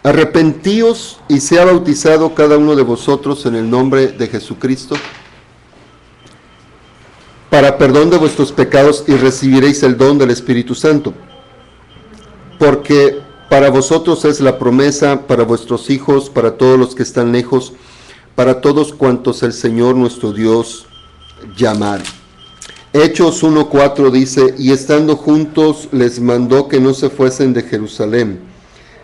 arrepentíos y sea bautizado cada uno de vosotros en el nombre de Jesucristo para perdón de vuestros pecados y recibiréis el don del Espíritu Santo. Porque para vosotros es la promesa, para vuestros hijos, para todos los que están lejos, para todos cuantos el Señor nuestro Dios llamare. Hechos 1:4 dice, y estando juntos les mandó que no se fuesen de Jerusalén,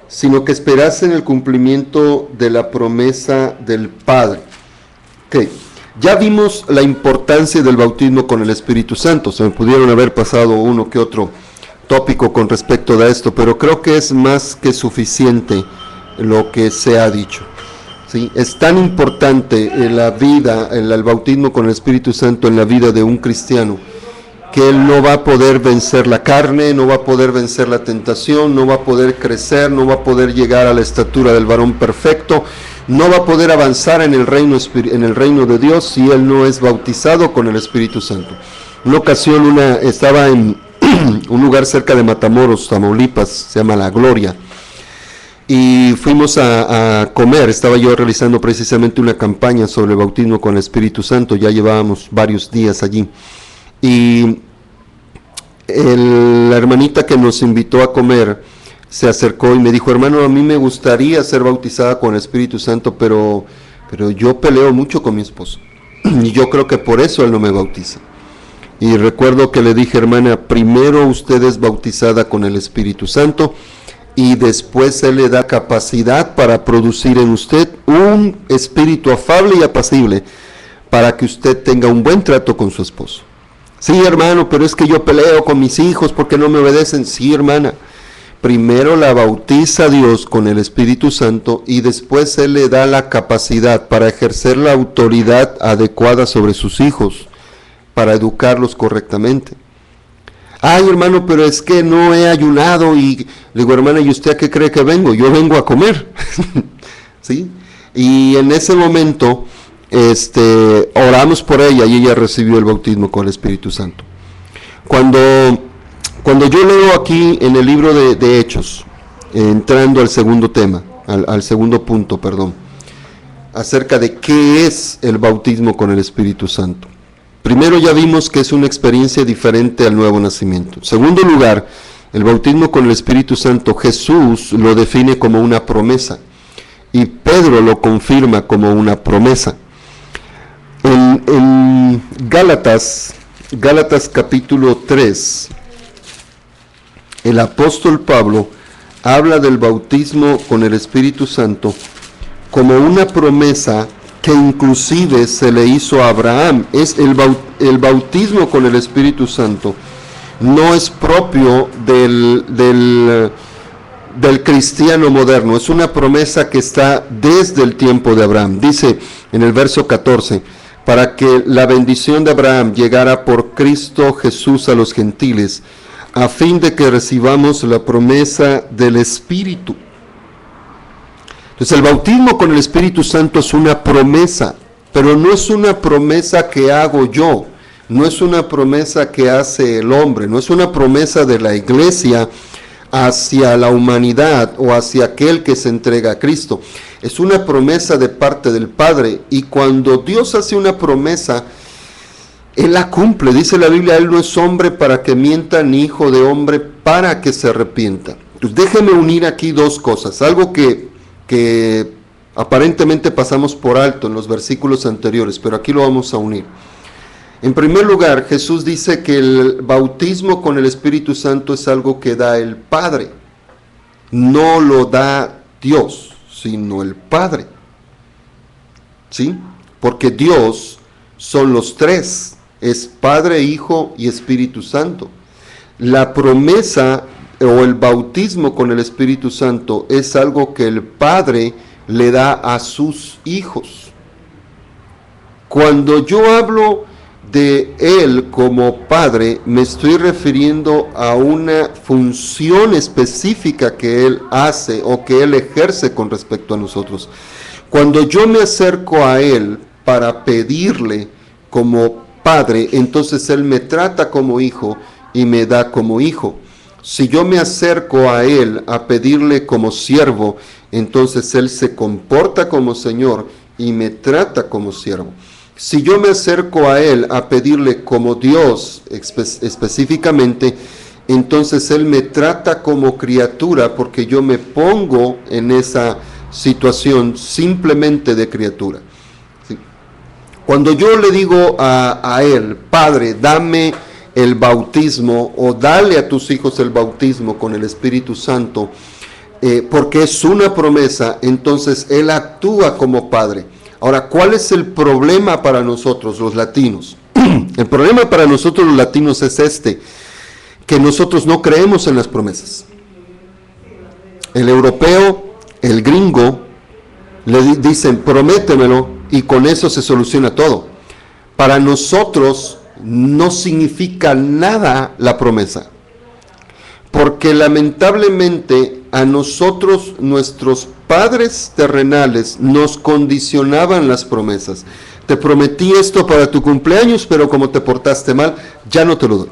sino que esperasen el cumplimiento de la promesa del Padre. Okay. Ya vimos la importancia del bautismo con el Espíritu Santo. Se me pudieron haber pasado uno que otro tópico con respecto a esto, pero creo que es más que suficiente lo que se ha dicho. ¿Sí? Es tan importante en la vida, el bautismo con el Espíritu Santo en la vida de un cristiano, que él no va a poder vencer la carne, no va a poder vencer la tentación, no va a poder crecer, no va a poder llegar a la estatura del varón perfecto, no va a poder avanzar en el reino de Dios si él no es bautizado con el Espíritu Santo. Una ocasión estaba en un lugar cerca de Matamoros, Tamaulipas, se llama La Gloria, y fuimos a comer. Estaba yo realizando precisamente una campaña sobre el bautismo con el Espíritu Santo, ya llevábamos varios días allí, y la hermanita que nos invitó a comer se acercó y me dijo, hermano, a mí me gustaría ser bautizada con el Espíritu Santo, pero yo peleo mucho con mi esposo, y yo creo que por eso él no me bautiza. Y recuerdo que le dije, hermana, primero usted es bautizada con el Espíritu Santo y después Él le da capacidad para producir en usted un espíritu afable y apacible para que usted tenga un buen trato con su esposo. Sí, hermano, pero es que yo peleo con mis hijos porque no me obedecen. Sí, hermana, primero la bautiza Dios con el Espíritu Santo y después Él le da la capacidad para ejercer la autoridad adecuada sobre sus hijos, para educarlos correctamente. Ay, hermano, pero es que no he ayunado. Y le digo, hermana, ¿y usted a qué cree que vengo? Yo vengo a comer. ¿Sí? Y en ese momento oramos por ella y ella recibió el bautismo con el Espíritu Santo. Cuando yo leo aquí en el libro de Hechos, entrando al segundo tema, al segundo punto, perdón, acerca de qué es el bautismo con el Espíritu Santo. Primero ya vimos que es una experiencia diferente al nuevo nacimiento. En segundo lugar, el bautismo con el Espíritu Santo, Jesús lo define como una promesa y Pedro lo confirma como una promesa. En Gálatas capítulo 3, el apóstol Pablo habla del bautismo con el Espíritu Santo como una promesa que inclusive se le hizo a Abraham. Es el bautismo con el Espíritu Santo no es propio del cristiano moderno, es una promesa que está desde el tiempo de Abraham. Dice en el verso 14, para que la bendición de Abraham llegara por Cristo Jesús a los gentiles, a fin de que recibamos la promesa del Espíritu. Entonces el bautismo con el Espíritu Santo es una promesa, pero no es una promesa que hago yo, no es una promesa que hace el hombre, no es una promesa de la iglesia hacia la humanidad o hacia aquel que se entrega a Cristo. Es una promesa de parte del Padre, y cuando Dios hace una promesa, Él la cumple. Dice la Biblia, Él no es hombre para que mienta, ni hijo de hombre para que se arrepienta. Entonces déjeme unir aquí dos cosas, algo que aparentemente pasamos por alto en los versículos anteriores, pero aquí lo vamos a unir. En primer lugar, Jesús dice que el bautismo con el Espíritu Santo es algo que da el Padre. No lo da Dios, sino el Padre. ¿Sí? Porque Dios son los tres. es Padre, Hijo y Espíritu Santo. La promesa o el bautismo con el Espíritu Santo es algo que el Padre le da a sus hijos. Cuando yo hablo de Él como Padre, me estoy refiriendo a una función específica que Él hace o que Él ejerce con respecto a nosotros. Cuando yo me acerco a Él para pedirle como Padre, entonces Él me trata como hijo y me da como hijo. Si yo me acerco a Él a pedirle como siervo, entonces Él se comporta como Señor y me trata como siervo. Si yo me acerco a Él a pedirle como Dios específicamente, entonces Él me trata como criatura porque yo me pongo en esa situación simplemente de criatura. ¿Sí? Cuando yo le digo a Él, Padre, dame el bautismo o dale a tus hijos el bautismo con el Espíritu Santo, porque es una promesa, entonces Él actúa como Padre. Ahora, ¿cuál es el problema para nosotros los latinos? El problema para nosotros los latinos es que nosotros no creemos en las promesas. El europeo, el gringo, le dicen, prométemelo, y con eso se soluciona todo. Para nosotros no significa nada la promesa, porque lamentablemente a nosotros, nuestros padres terrenales, nos condicionaban las promesas. Te prometí esto para tu cumpleaños, pero como te portaste mal, ya no te lo doy.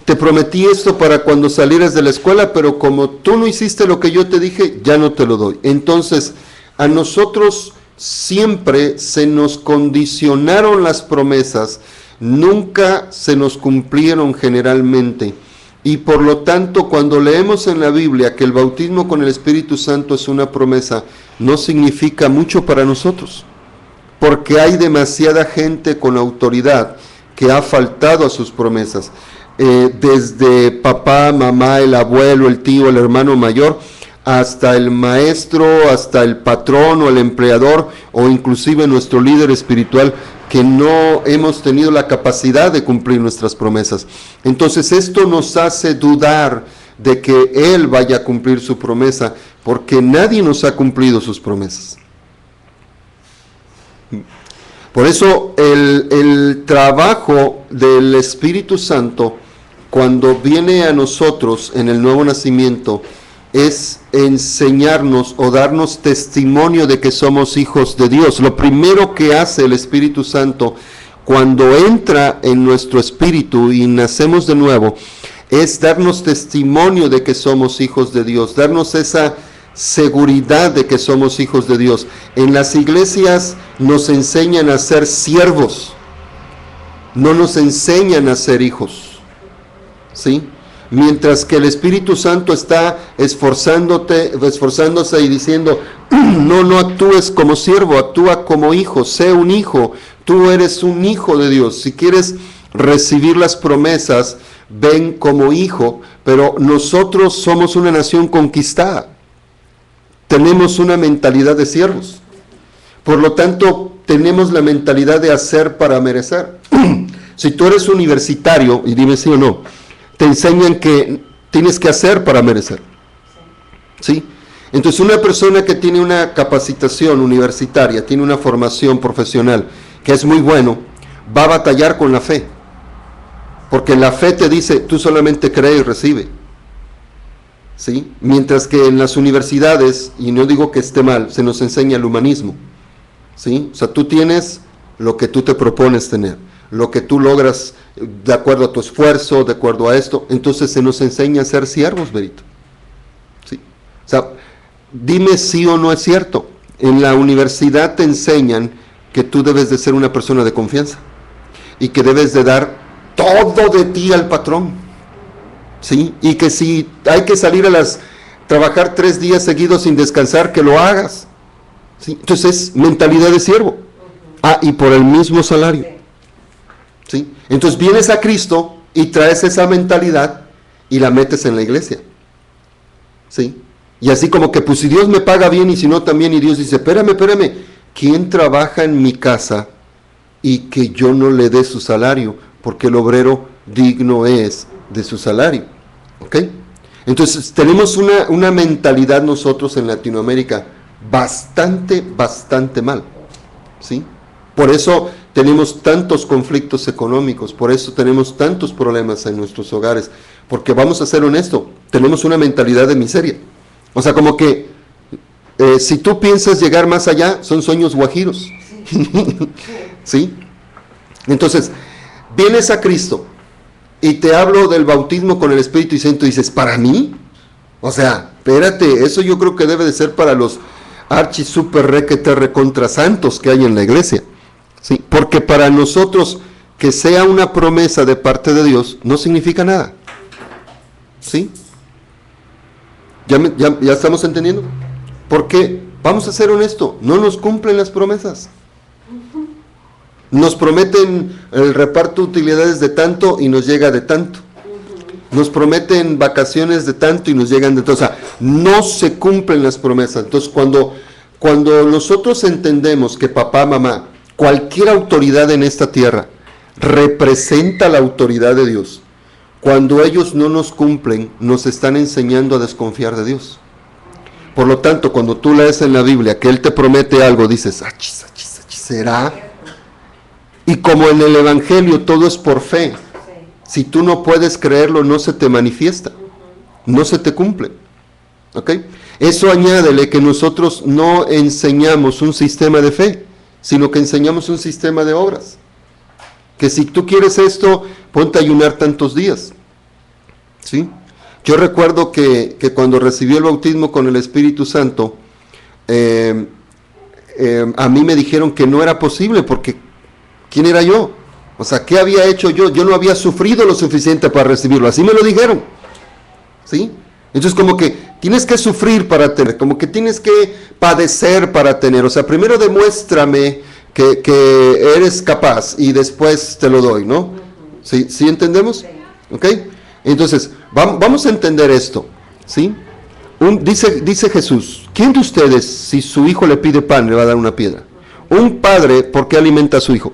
Te prometí esto para cuando salieras de la escuela, pero como tú no hiciste lo que yo te dije, ya no te lo doy. Entonces, a nosotros siempre se nos condicionaron las promesas, nunca se nos cumplieron generalmente. Y por lo tanto, cuando leemos en la Biblia que el bautismo con el Espíritu Santo es una promesa, no significa mucho para nosotros, porque hay demasiada gente con autoridad que ha faltado a sus promesas. Desde papá, mamá, el abuelo, el tío, el hermano mayor, hasta el maestro, hasta el patrón o el empleador, o inclusive nuestro líder espiritual, que no hemos tenido la capacidad de cumplir nuestras promesas. Entonces esto nos hace dudar de que Él vaya a cumplir su promesa, porque nadie nos ha cumplido sus promesas. Por eso el trabajo del Espíritu Santo, cuando viene a nosotros en el nuevo nacimiento, es enseñarnos o darnos testimonio de que somos hijos de Dios. Lo primero que hace el Espíritu Santo cuando entra en nuestro espíritu y nacemos de nuevo, es darnos testimonio de que somos hijos de Dios, darnos esa seguridad de que somos hijos de Dios. En las iglesias nos enseñan a ser siervos, no nos enseñan a ser hijos, ¿sí? Mientras que el Espíritu Santo está esforzándose y diciendo, no actúes como siervo, actúa como hijo, sé un hijo, tú eres un hijo de Dios. Si quieres recibir las promesas, ven como hijo, pero nosotros somos una nación conquistada. Tenemos una mentalidad de siervos. Por lo tanto, tenemos la mentalidad de hacer para merecer. Si tú eres universitario, y dime sí o no, te enseñan que tienes que hacer para merecer. ¿Sí? Entonces, una persona que tiene una capacitación universitaria, tiene una formación profesional, que es muy bueno, va a batallar con la fe. Porque la fe te dice, tú solamente cree y recibe. ¿Sí? Mientras que en las universidades, y no digo que esté mal, se nos enseña el humanismo. ¿Sí? O sea, tú tienes lo que tú te propones tener, lo que tú logras de acuerdo a tu esfuerzo, de acuerdo a esto. Entonces se nos enseña a ser siervos, Berito. ¿Sí? O sea, dime sí o no es cierto. En la universidad te enseñan que tú debes de ser una persona de confianza y que debes de dar todo de ti al patrón. ¿Sí? Y que si hay que salir trabajar 3 días seguidos sin descansar, que lo hagas. ¿Sí? Entonces es mentalidad de siervo. Y por el mismo salario. ¿Sí? Entonces vienes a Cristo y traes esa mentalidad y la metes en la iglesia. ¿Sí? Y así como que, pues si Dios me paga bien y si no también, y Dios dice, espérame, ¿quién trabaja en mi casa y que yo no le dé su salario, porque el obrero digno es de su salario. ¿Ok? Entonces tenemos una mentalidad nosotros en Latinoamérica bastante mal, ¿sí? Por eso tenemos tantos conflictos económicos, por eso tenemos tantos problemas en nuestros hogares, porque vamos a ser honestos, tenemos una mentalidad de miseria. O sea, como que si tú piensas llegar más allá, son sueños guajiros. ¿Sí? Entonces, vienes a Cristo y te hablo del bautismo con el Espíritu Santo y dices, ¿para mí? O sea, espérate, eso yo creo que debe de ser para los archi super requete recontra santos que hay en la iglesia. ¿Sí? Porque para nosotros que sea una promesa de parte de Dios no significa nada. ¿Sí? ¿Ya estamos entendiendo? Porque, vamos a ser honestos, no nos cumplen las promesas. Nos prometen el reparto de utilidades de tanto y nos llega de tanto. Nos prometen vacaciones de tanto y nos llegan de tanto. O sea, no se cumplen las promesas. Entonces, cuando nosotros entendemos que papá, mamá, cualquier autoridad en esta tierra representa la autoridad de Dios, cuando ellos no nos cumplen, nos están enseñando a desconfiar de Dios. Por lo tanto, cuando tú lees en la Biblia que Él te promete algo, dices, achis, ¿será? Y como en el Evangelio todo es por fe, si tú no puedes creerlo, no se te manifiesta, no se te cumple. ¿Ok? Eso añádele que nosotros no enseñamos un sistema de fe, sino que enseñamos un sistema de obras. Que si tú quieres esto, ponte a ayunar tantos días. ¿Sí? Yo recuerdo que cuando recibí el bautismo con el Espíritu Santo, a mí me dijeron que no era posible, porque ¿quién era yo? O sea, ¿qué había hecho yo? Yo no había sufrido lo suficiente para recibirlo, así me lo dijeron. ¿Sí? Entonces como que tienes que sufrir para tener, como que tienes que padecer para tener. O sea, primero demuéstrame que eres capaz y después te lo doy, ¿no? ¿Sí entendemos? ¿Ok? Entonces, vamos a entender esto, ¿sí? Dice Jesús, ¿quién de ustedes, si su hijo le pide pan, le va a dar una piedra? Un padre, ¿por qué alimenta a su hijo?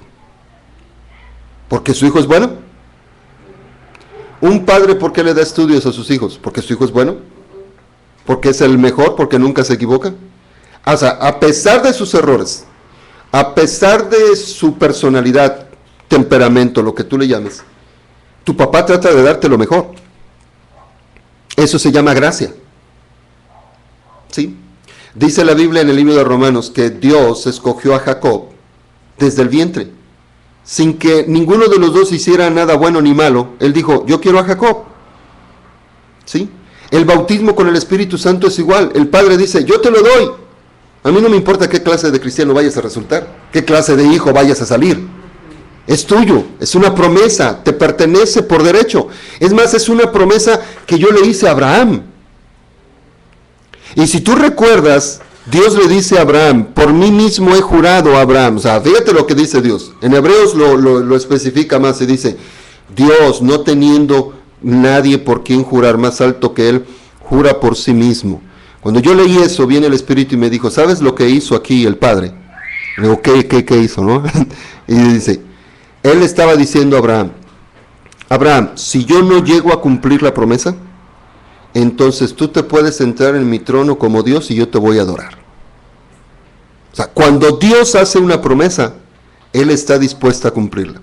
¿Porque su hijo es bueno? Un padre, ¿por qué le da estudios a sus hijos? ¿Porque su hijo es bueno? ¿Porque es el mejor? ¿Porque nunca se equivoca? O sea, a pesar de sus errores, a pesar de su personalidad, temperamento, lo que tú le llames, tu papá trata de darte lo mejor. Eso se llama gracia. ¿Sí? Dice la Biblia en el libro de Romanos que Dios escogió a Jacob desde el vientre, sin que ninguno de los dos hiciera nada bueno ni malo. Él dijo, yo quiero a Jacob. ¿Sí? El bautismo con el Espíritu Santo es igual. El Padre dice, yo te lo doy. A mí no me importa qué clase de cristiano vayas a resultar, qué clase de hijo vayas a salir. Es tuyo, es una promesa, te pertenece por derecho. Es más, es una promesa que yo le hice a Abraham. Y si tú recuerdas, Dios le dice a Abraham, por mí mismo he jurado a Abraham. O sea, fíjate lo que dice Dios. En Hebreos lo especifica más y dice, Dios, no teniendo nadie por quien jurar más alto que Él, jura por sí mismo. Cuando yo leí eso, viene el Espíritu y me dijo, ¿sabes lo que hizo aquí el Padre? Le digo, ¿qué hizo, no? Y dice, Él estaba diciendo a Abraham, Abraham, si yo no llego a cumplir la promesa, entonces tú te puedes entrar en mi trono como Dios y yo te voy a adorar. O sea, cuando Dios hace una promesa, Él está dispuesto a cumplirla.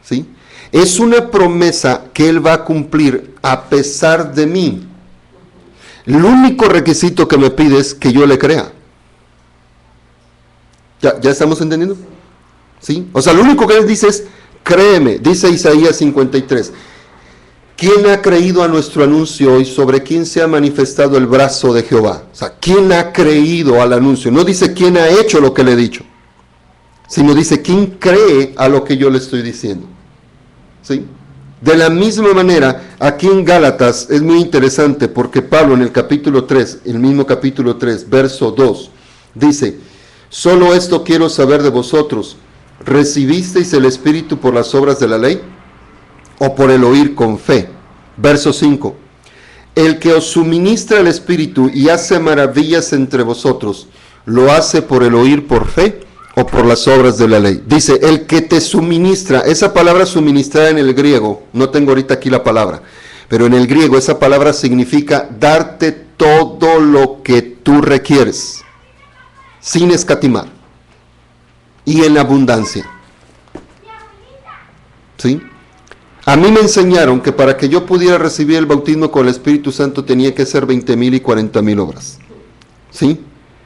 ¿Sí? Es una promesa que Él va a cumplir a pesar de mí. El único requisito que me pide es que yo le crea. ¿Ya estamos entendiendo? ¿Sí? O sea, lo único que Él dice es, créeme, dice Isaías 53. ¿Quién ha creído a nuestro anuncio y sobre quién se ha manifestado el brazo de Jehová? O sea, ¿quién ha creído al anuncio? No dice quién ha hecho lo que le he dicho, sino dice quién cree a lo que yo le estoy diciendo. ¿Sí? De la misma manera, aquí en Gálatas es muy interesante porque Pablo en el capítulo 3, el mismo capítulo 3, verso 2, dice, solo esto quiero saber de vosotros, ¿recibisteis el Espíritu por las obras de la ley o por el oír con fe? Verso 5, el que os suministra el Espíritu y hace maravillas entre vosotros, ¿lo hace por el oír por fe o por las obras de la ley. Dice, el que te suministra, esa palabra suministrar en el griego, no tengo ahorita aquí la palabra, pero en el griego esa palabra significa darte todo lo que tú requieres, sin escatimar, y en abundancia. ¿Sí? A mí me enseñaron que para que yo pudiera recibir el bautismo con el Espíritu Santo tenía que ser 20,000 y 40,000 obras. ¿Sí?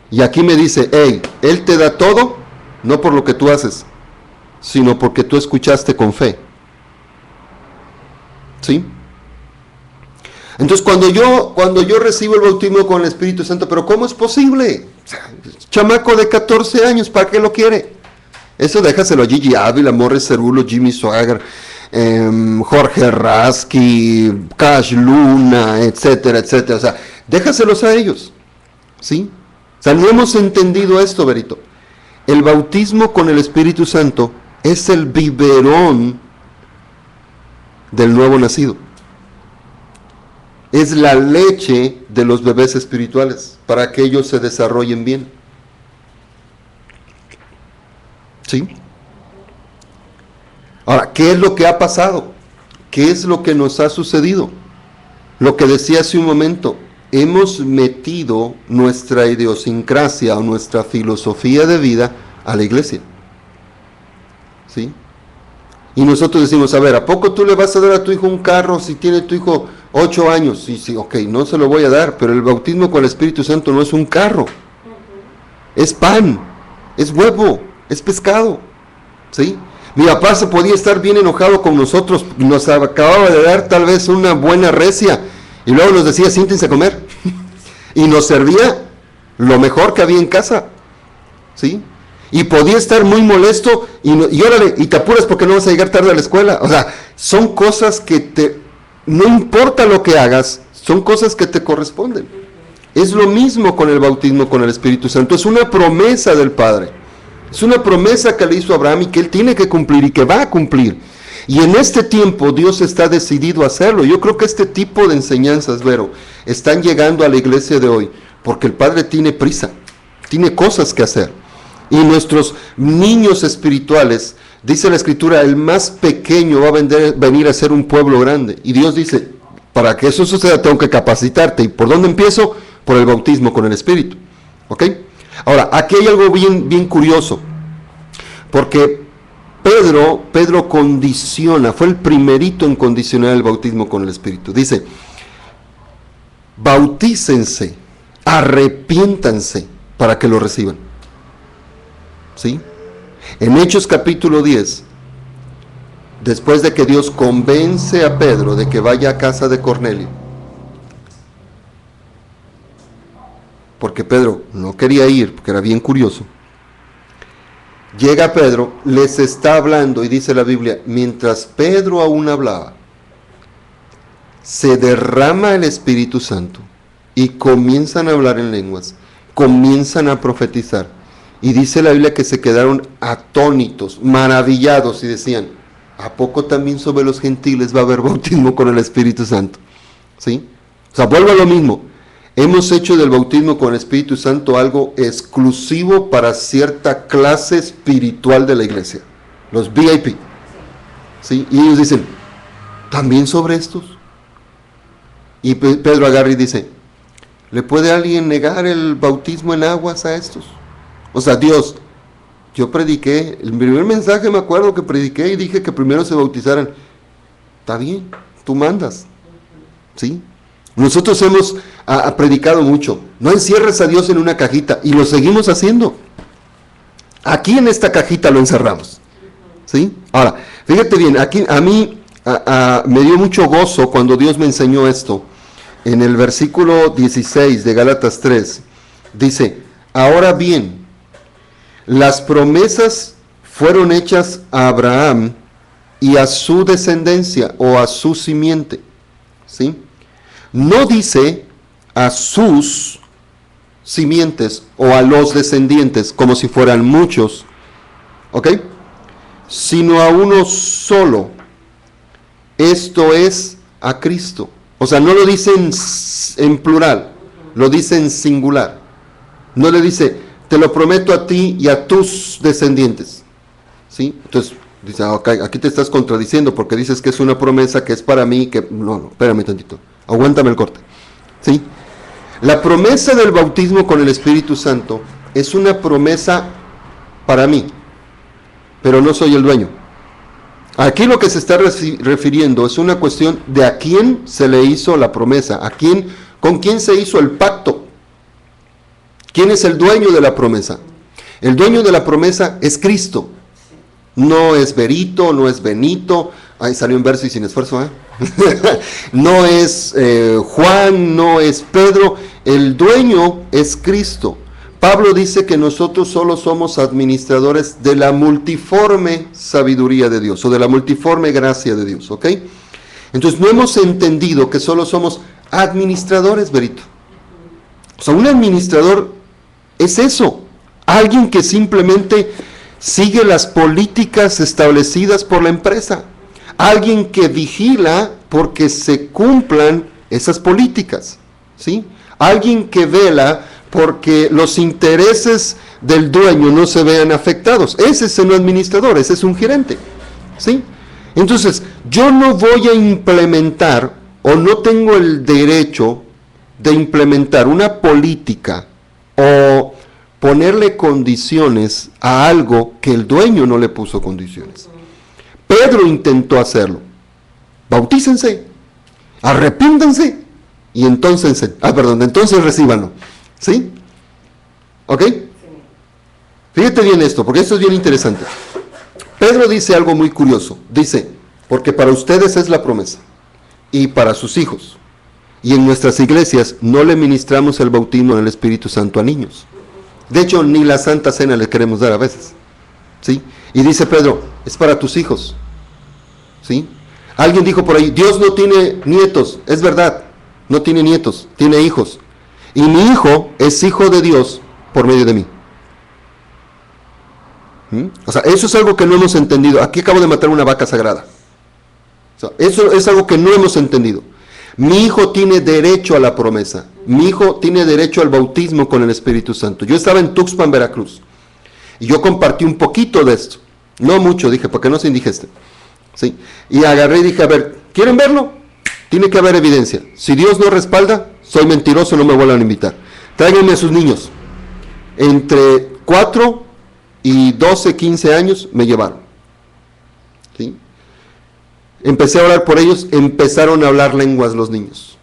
Y aquí me dice, hey, Él te da todo, no por lo que tú haces, sino porque tú escuchaste con fe. ¿Sí? Entonces cuando yo recibo el bautismo con el Espíritu Santo, pero ¿cómo es posible? Chamaco de 14 años, ¿para qué lo quiere? Eso déjaselo a Gigi Ávila, Morris Cerulo, Jimmy Swaggart, Jorge Rasky, Cash Luna, etcétera, etcétera. O sea, déjaselos a ellos. ¿Sí? O sea, no hemos entendido esto, Berito. El bautismo con el Espíritu Santo es el biberón del nuevo nacido. Es la leche de los bebés espirituales para que ellos se desarrollen bien. ¿Sí? Ahora, ¿qué es lo que ha pasado? ¿Qué es lo que nos ha sucedido? Lo que decía hace un momento, hemos metido nuestra idiosincrasia o nuestra filosofía de vida a la iglesia. ¿Sí? Y nosotros decimos, a ver, ¿a poco tú le vas a dar a tu hijo un carro si tiene tu hijo 8 años? Sí, sí, ok, no se lo voy a dar, pero el bautismo con el Espíritu Santo no es un carro. Es pan, es huevo, es pescado. ¿Sí? Mi papá se podía estar bien enojado con nosotros, nos acababa de dar tal vez una buena recia, y luego nos decía, siéntense a comer. Y nos servía lo mejor que había en casa. ¿Sí? Y podía estar muy molesto, y órale, y te apuras porque no vas a llegar tarde a la escuela. O sea, son cosas que no importa lo que hagas, son cosas que te corresponden. Es lo mismo con el bautismo con el Espíritu Santo, es una promesa del Padre. Es una promesa que le hizo a Abraham y que él tiene que cumplir y que va a cumplir. Y en este tiempo Dios está decidido a hacerlo. Yo creo que este tipo de enseñanzas, Vero, están llegando a la iglesia de hoy porque el Padre tiene prisa, tiene cosas que hacer. Y nuestros niños espirituales, dice la Escritura, el más pequeño va a venir a ser un pueblo grande. Y Dios dice, para que eso suceda tengo que capacitarte. ¿Y por dónde empiezo? Por el bautismo con el Espíritu. ¿Ok? Ahora, aquí hay algo bien curioso, porque Pedro condiciona, fue el primerito en condicionar el bautismo con el Espíritu. Dice, bautícense, arrepiéntanse para que lo reciban. ¿Sí? En Hechos capítulo 10, después de que Dios convence a Pedro de que vaya a casa de Cornelio, porque Pedro no quería ir, porque era bien curioso, llega Pedro, les está hablando, y dice la Biblia, mientras Pedro aún hablaba, se derrama el Espíritu Santo, y comienzan a hablar en lenguas, comienzan a profetizar, y dice la Biblia que se quedaron atónitos, maravillados, y decían, ¿a poco también sobre los gentiles va a haber bautismo con el Espíritu Santo? ¿Sí? O sea, vuelvo a lo mismo. Hemos hecho del bautismo con el Espíritu Santo algo exclusivo para cierta clase espiritual de la iglesia, los VIP. ¿Sí? Y ellos dicen, ¿también sobre estos? Y Pedro agarra y dice, ¿le puede alguien negar el bautismo en aguas a estos? O sea, Dios, yo prediqué, el primer mensaje me acuerdo que prediqué y dije que primero se bautizaran. Está bien, tú mandas. ¿Sí? Nosotros hemos predicado mucho. No encierres a Dios en una cajita, y lo seguimos haciendo. Aquí en esta cajita lo encerramos. ¿Sí? Ahora, fíjate bien, aquí a mí me dio mucho gozo cuando Dios me enseñó esto. En el versículo 16 de Gálatas 3, dice, ahora bien, las promesas fueron hechas a Abraham y a su descendencia o a su simiente. ¿Sí? No dice a sus simientes o a los descendientes como si fueran muchos, ¿ok? Sino a uno solo, esto es a Cristo. O sea, no lo dice en plural, lo dice en singular. No le dice, te lo prometo a ti y a tus descendientes. ¿Sí? Entonces, dice, okay, aquí te estás contradiciendo porque dices que es una promesa que es para mí, que no, espérame tantito, aguántame el corte. ¿Sí? La promesa del bautismo con el Espíritu Santo es una promesa para mí, pero no soy el dueño. Aquí lo que se está refiriendo es una cuestión de a quién se le hizo la promesa, con quién se hizo el pacto. ¿Quién es el dueño de la promesa? El dueño de la promesa es Cristo. No es Berito, no es Benito. Ahí salió un verso y sin esfuerzo, ¿eh? No es Juan, no es Pedro. El dueño es Cristo. Pablo dice que nosotros solo somos administradores de la multiforme sabiduría de Dios, o de la multiforme gracia de Dios, ¿ok? Entonces no hemos entendido que solo somos administradores, Berito. O sea, un administrador es eso, alguien que simplemente sigue las políticas establecidas por la empresa, alguien que vigila porque se cumplan esas políticas, ¿sí? Alguien que vela porque los intereses del dueño no se vean afectados. Ese es un administrador, ese es un gerente, ¿sí? Entonces, yo no voy a implementar o no tengo el derecho de implementar una política o ponerle condiciones a algo que el dueño no le puso condiciones. Pedro intentó hacerlo. Bautícense, arrepíntanse y entonces recíbanlo. ¿Sí? ¿Ok? Fíjate bien esto, porque esto es bien interesante. Pedro dice algo muy curioso. Dice, porque para ustedes es la promesa y para sus hijos. Y en nuestras iglesias no le ministramos el bautismo en el Espíritu Santo a niños. De hecho, ni la Santa Cena le queremos dar a veces. ¿Sí? Y dice Pedro, es para tus hijos. ¿Sí? Alguien dijo por ahí, Dios no tiene nietos. Es verdad, no tiene nietos, tiene hijos. Y mi hijo es hijo de Dios por medio de mí. O sea, eso es algo que no hemos entendido. Aquí acabo de matar una vaca sagrada. O sea, eso es algo que no hemos entendido. Mi hijo tiene derecho a la promesa. Mi hijo tiene derecho al bautismo con el Espíritu Santo. Yo estaba en Tuxpan, Veracruz. Y yo compartí un poquito de esto. No mucho, dije, porque no se indigeste. ¿Sí? Y agarré y dije, a ver, ¿quieren verlo? Tiene que haber evidencia. Si Dios no respalda, soy mentiroso, no me vuelvan a invitar. Tráiganme a sus niños. Entre 4 y 12, 15 años me llevaron. ¿Sí? Empecé a orar por ellos, empezaron a hablar lenguas los niños.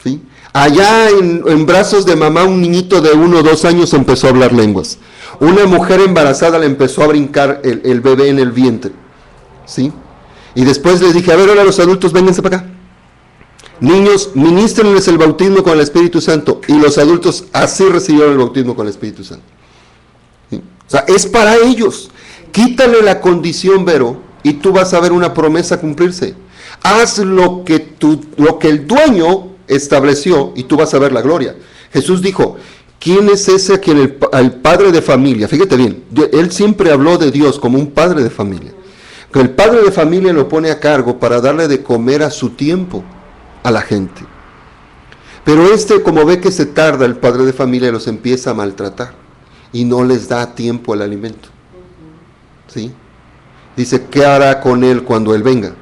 ¿Sí? Allá en brazos de mamá, un niñito de 1 o 2 años empezó a hablar lenguas. Una mujer embarazada le empezó a brincar el bebé en el vientre. ¿Sí? Y después les dije, a ver, ahora los adultos, vénganse para acá. Niños, ministrenles el bautismo con el Espíritu Santo. Y los adultos así recibieron el bautismo con el Espíritu Santo. ¿Sí? O sea, es para ellos. Quítale la condición, Vero, y tú vas a ver una promesa cumplirse. Haz lo que el dueño estableció y tú vas a ver la gloria. Jesús dijo, ¿quién es ese a quien el padre de familia? Fíjate bien, él siempre habló de Dios como un padre de familia. Que el padre de familia lo pone a cargo para darle de comer a su tiempo a la gente. Pero como ve que se tarda, el padre de familia los empieza a maltratar y no les da tiempo al alimento. ¿Sí? Dice, ¿qué hará con él cuando él venga?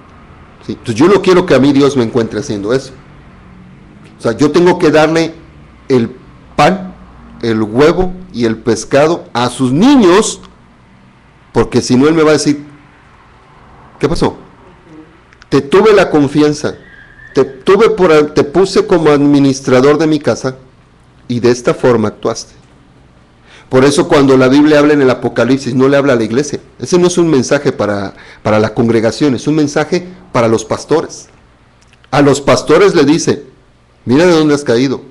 ¿Sí? Entonces yo no quiero que a mí Dios me encuentre haciendo eso. O sea, yo tengo que darle el pan, el huevo y el pescado a sus niños, porque si no él me va a decir, ¿qué pasó? Te tuve la confianza, te puse como administrador de mi casa y de esta forma actuaste. Por eso cuando la Biblia habla en el Apocalipsis, no le habla a la iglesia. Ese no es un mensaje para la congregación, es un mensaje para los pastores. A los pastores le dice, mira de dónde has caído,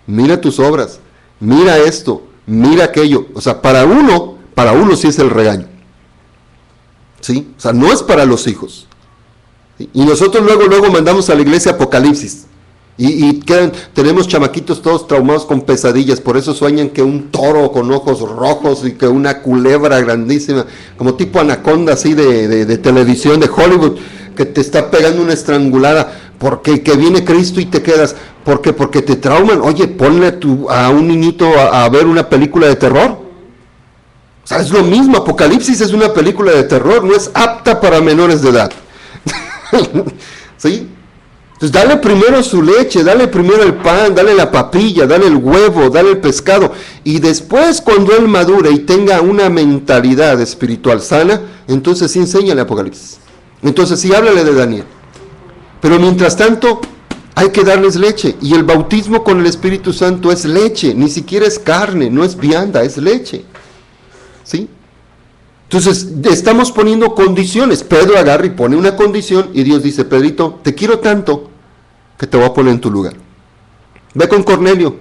mira tus obras, mira esto, mira aquello. O sea, para uno sí es el regaño. ¿Sí? O sea, no es para los hijos. ¿Sí? Y nosotros luego mandamos a la iglesia Apocalipsis. Y tenemos chamaquitos todos traumados con pesadillas, por eso sueñan que un toro con ojos rojos y que una culebra grandísima, como tipo anaconda así de televisión de Hollywood, que te está pegando una estrangulada. Porque que viene Cristo y te quedas. ¿Por qué? Porque te trauman. Oye, ponle a un niñito a ver una película de terror. O sea, es lo mismo. Apocalipsis es una película de terror, no es apta para menores de edad. ¿Sí? Entonces dale primero su leche, dale primero el pan, dale la papilla, dale el huevo, dale el pescado, y después cuando él madure y tenga una mentalidad espiritual sana, entonces sí enséñale Apocalipsis. Entonces sí háblale de Daniel. Pero mientras tanto hay que darles leche, y el bautismo con el Espíritu Santo es leche, ni siquiera es carne, no es vianda, es leche. ¿Sí? Entonces, estamos poniendo condiciones. Pedro agarra y pone una condición y Dios dice, Pedrito, te quiero tanto que te voy a poner en tu lugar. Ve con Cornelio,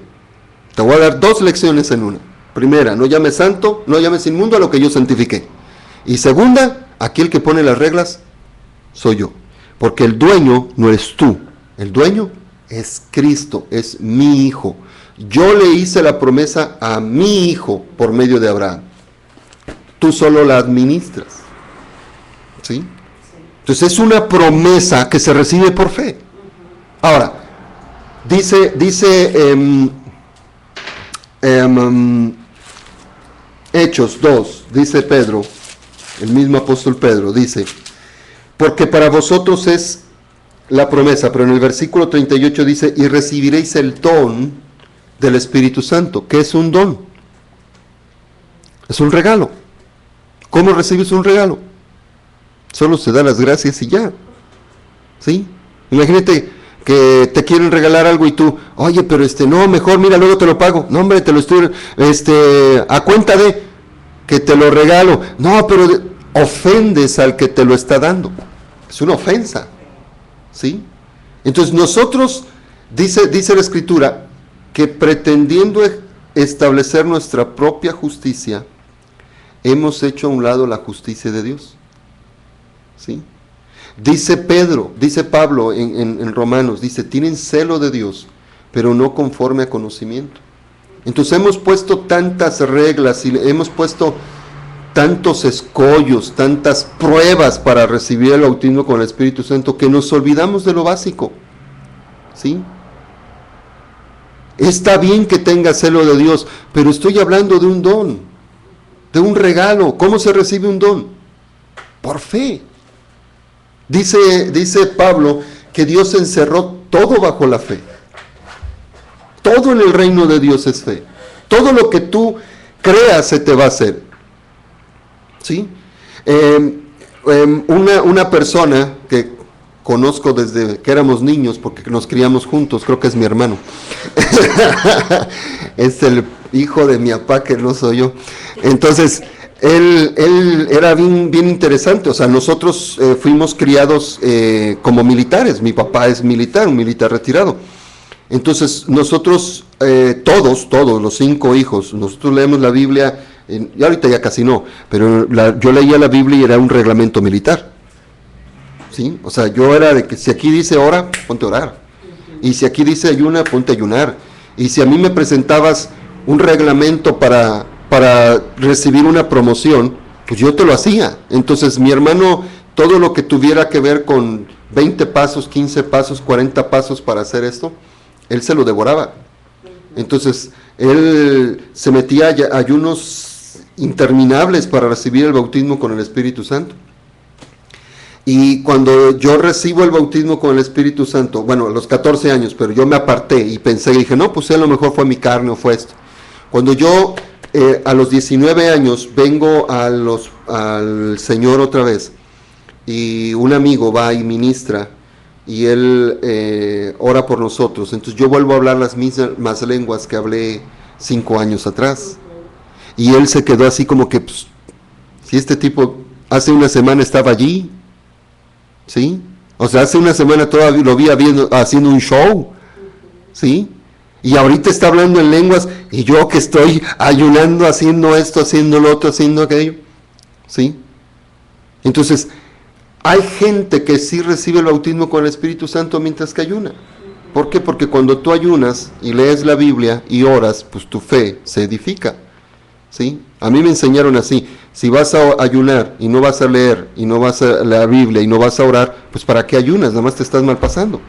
te voy a dar 2 lecciones en una. Primera, no llames santo, no llames inmundo a lo que yo santifiqué. Y segunda, aquí el que pone las reglas soy yo. Porque el dueño no eres tú, el dueño es Cristo, es mi hijo. Yo le hice la promesa a mi hijo por medio de Abraham. Tú solo la administras. ¿Sí? Entonces es una promesa que se recibe por fe. Ahora, dice Hechos 2, dice Pedro, el mismo apóstol Pedro, dice, porque para vosotros es la promesa, pero en el versículo 38 dice, y recibiréis el don del Espíritu Santo. ¿Qué es un don? Es un regalo. ¿Cómo recibes un regalo? Solo se da las gracias y ya. ¿Sí? Imagínate que te quieren regalar algo y tú, oye, pero no, mejor, mira, luego te lo pago. No, hombre, te lo estoy, a cuenta de que te lo regalo. No, pero ofendes al que te lo está dando. Es una ofensa. ¿Sí? Entonces nosotros, dice la Escritura, que pretendiendo establecer nuestra propia justicia, hemos hecho a un lado la justicia de Dios. ¿Sí? Dice Pablo en Romanos, dice, tienen celo de Dios, pero no conforme a conocimiento. Entonces hemos puesto tantas reglas y hemos puesto tantos escollos, tantas pruebas para recibir el bautismo con el Espíritu Santo, que nos olvidamos de lo básico. ¿Sí? Está bien que tenga celo de Dios, pero estoy hablando de un don, de un regalo. ¿Cómo se recibe un don? Por fe. Dice Pablo que Dios encerró todo bajo la fe. Todo en el reino de Dios es fe. Todo lo que tú creas se te va a hacer. ¿Sí? Una persona que conozco desde que éramos niños, porque nos criamos juntos, creo que es mi hermano. Es el hijo de mi papá, que no soy yo. Entonces, él era bien interesante. O sea, nosotros fuimos criados como militares. Mi papá es militar, un militar retirado. Entonces, nosotros, todos los 5 hijos, nosotros leemos la Biblia, y ahorita ya casi no, pero yo leía la Biblia y era un reglamento militar. ¿Sí? O sea, yo era de que si aquí dice ora, ponte a orar. Y si aquí dice ayuna, ponte a ayunar. Y si a mí me presentabas un reglamento para recibir una promoción, pues yo te lo hacía. Entonces mi hermano, todo lo que tuviera que ver con 20 pasos, 15 pasos, 40 pasos para hacer esto, él se lo devoraba. Entonces él se metía a ayunos interminables para recibir el bautismo con el Espíritu Santo. Y cuando yo recibo el bautismo con el Espíritu Santo, bueno, a los 14 años, pero yo me aparté y pensé, y dije, no, pues a lo mejor fue mi carne o fue esto. Cuando yo a los 19 años vengo al Señor otra vez, y un amigo va y ministra, y él ora por nosotros, entonces yo vuelvo a hablar las mismas lenguas que hablé 5 años atrás. Y él se quedó así como que, pues, si este tipo hace una semana estaba allí, ¿sí? O sea, hace una semana todavía lo vi haciendo un show, ¿sí? Y ahorita está hablando en lenguas, y yo que estoy ayunando, haciendo esto, haciendo lo otro, haciendo aquello, ¿sí? Entonces, hay gente que sí recibe el bautismo con el Espíritu Santo mientras que ayuna. ¿Por qué? Porque cuando tú ayunas y lees la Biblia y oras, pues tu fe se edifica, ¿sí? A mí me enseñaron así: si vas a ayunar y no vas a leer y no vas a la Biblia y no vas a orar, pues ¿para qué ayunas? Nada más te estás mal pasando.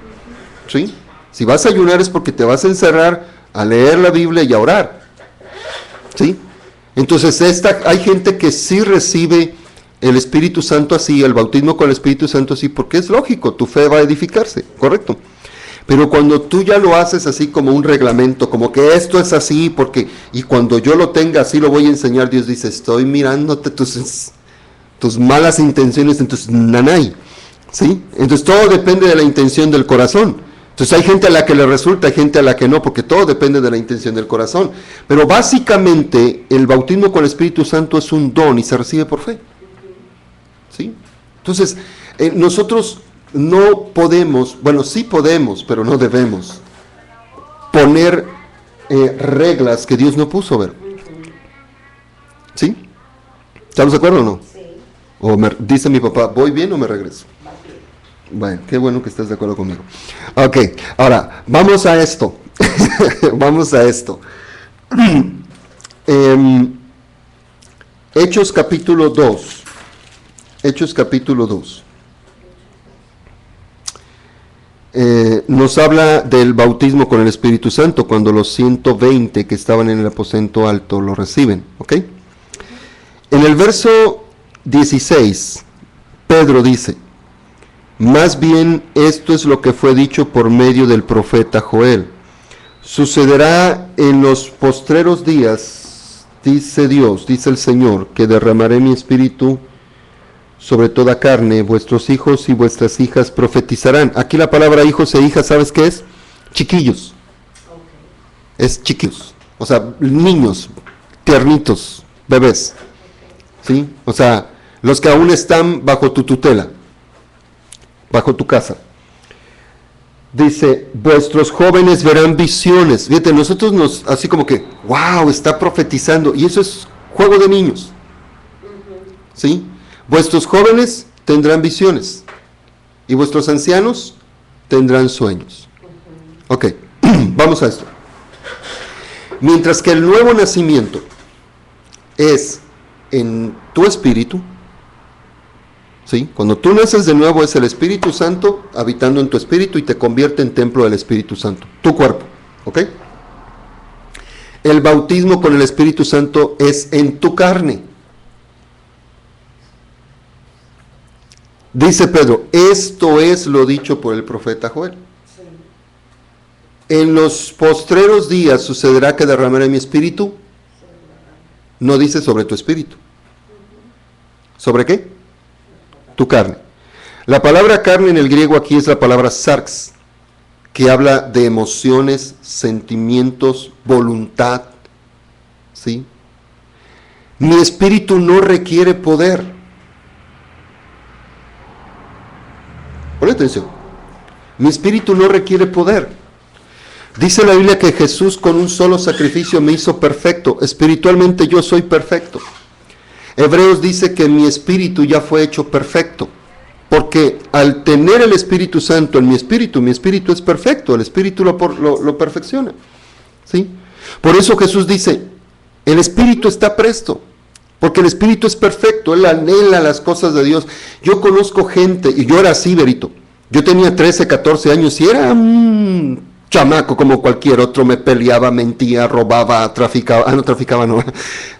¿sí? Si vas a ayunar es porque te vas a encerrar a leer la Biblia y a orar, ¿sí? Entonces hay gente que sí recibe el Espíritu Santo así, el bautismo con el Espíritu Santo así, porque es lógico, tu fe va a edificarse, correcto. Pero cuando tú ya lo haces así como un reglamento, como que esto es así, porque, y cuando yo lo tenga así lo voy a enseñar, Dios dice, estoy mirándote tus malas intenciones en tus nanay, ¿sí? Entonces todo depende de la intención del corazón. Entonces hay gente a la que le resulta, hay gente a la que no, porque todo depende de la intención del corazón. Pero básicamente el bautismo con el Espíritu Santo es un don y se recibe por fe, ¿sí? Entonces nosotros no podemos, bueno, sí podemos, pero no debemos poner reglas que Dios no puso, ¿ver? ¿Sí? ¿Estamos de acuerdo o no? Sí. O dice mi papá, ¿voy bien o me regreso? Bueno, qué bueno que estés de acuerdo conmigo. Ok, ahora, vamos a esto. Vamos a esto. Hechos capítulo 2. Hechos capítulo 2. Nos habla del bautismo con el Espíritu Santo cuando los 120 que estaban en el aposento alto lo reciben, ¿ok? En el verso 16, Pedro dice, más bien esto es lo que fue dicho por medio del profeta Joel. Sucederá en los postreros días, dice Dios, dice el Señor, que derramaré mi espíritu sobre toda carne, vuestros hijos y vuestras hijas profetizarán. Aquí la palabra hijos e hijas, ¿sabes qué es? Chiquillos. Okay. Es chiquillos. O sea, niños, tiernitos, bebés. ¿Sí? O sea, los que aún están bajo tu tutela, bajo tu casa. Dice, vuestros jóvenes verán visiones. Fíjate, nosotros así como que, wow, está profetizando. Y eso es juego de niños. ¿Sí? Vuestros jóvenes tendrán visiones y vuestros ancianos tendrán sueños. Ok, vamos a esto. Mientras que el nuevo nacimiento es en tu espíritu, ¿sí? Cuando tú naces de nuevo es el Espíritu Santo habitando en tu espíritu y te convierte en templo del Espíritu Santo, tu cuerpo, ¿ok? El bautismo con el Espíritu Santo es en tu carne. Dice Pedro, esto es lo dicho por el profeta Joel. Sí. En los postreros días sucederá que derramaré mi espíritu. No dice sobre tu espíritu. ¿Sobre qué? Tu carne. La palabra carne en el griego aquí es la palabra sarx, que habla de emociones, sentimientos, voluntad. ¿Sí? Mi espíritu no requiere poder. Pon atención. Mi espíritu no requiere poder. Dice la Biblia que Jesús con un solo sacrificio me hizo perfecto. Espiritualmente yo soy perfecto. Hebreos dice que mi espíritu ya fue hecho perfecto. Porque al tener el Espíritu Santo en mi espíritu es perfecto. El espíritu lo perfecciona. ¿Sí? Por eso Jesús dice, el espíritu está presto. Porque el espíritu es perfecto, él anhela las cosas de Dios. Yo conozco gente, y yo era así, Berito. Yo tenía 13, 14 años y era un chamaco como cualquier otro. Me peleaba, mentía, robaba, traficaba. No traficaba, no.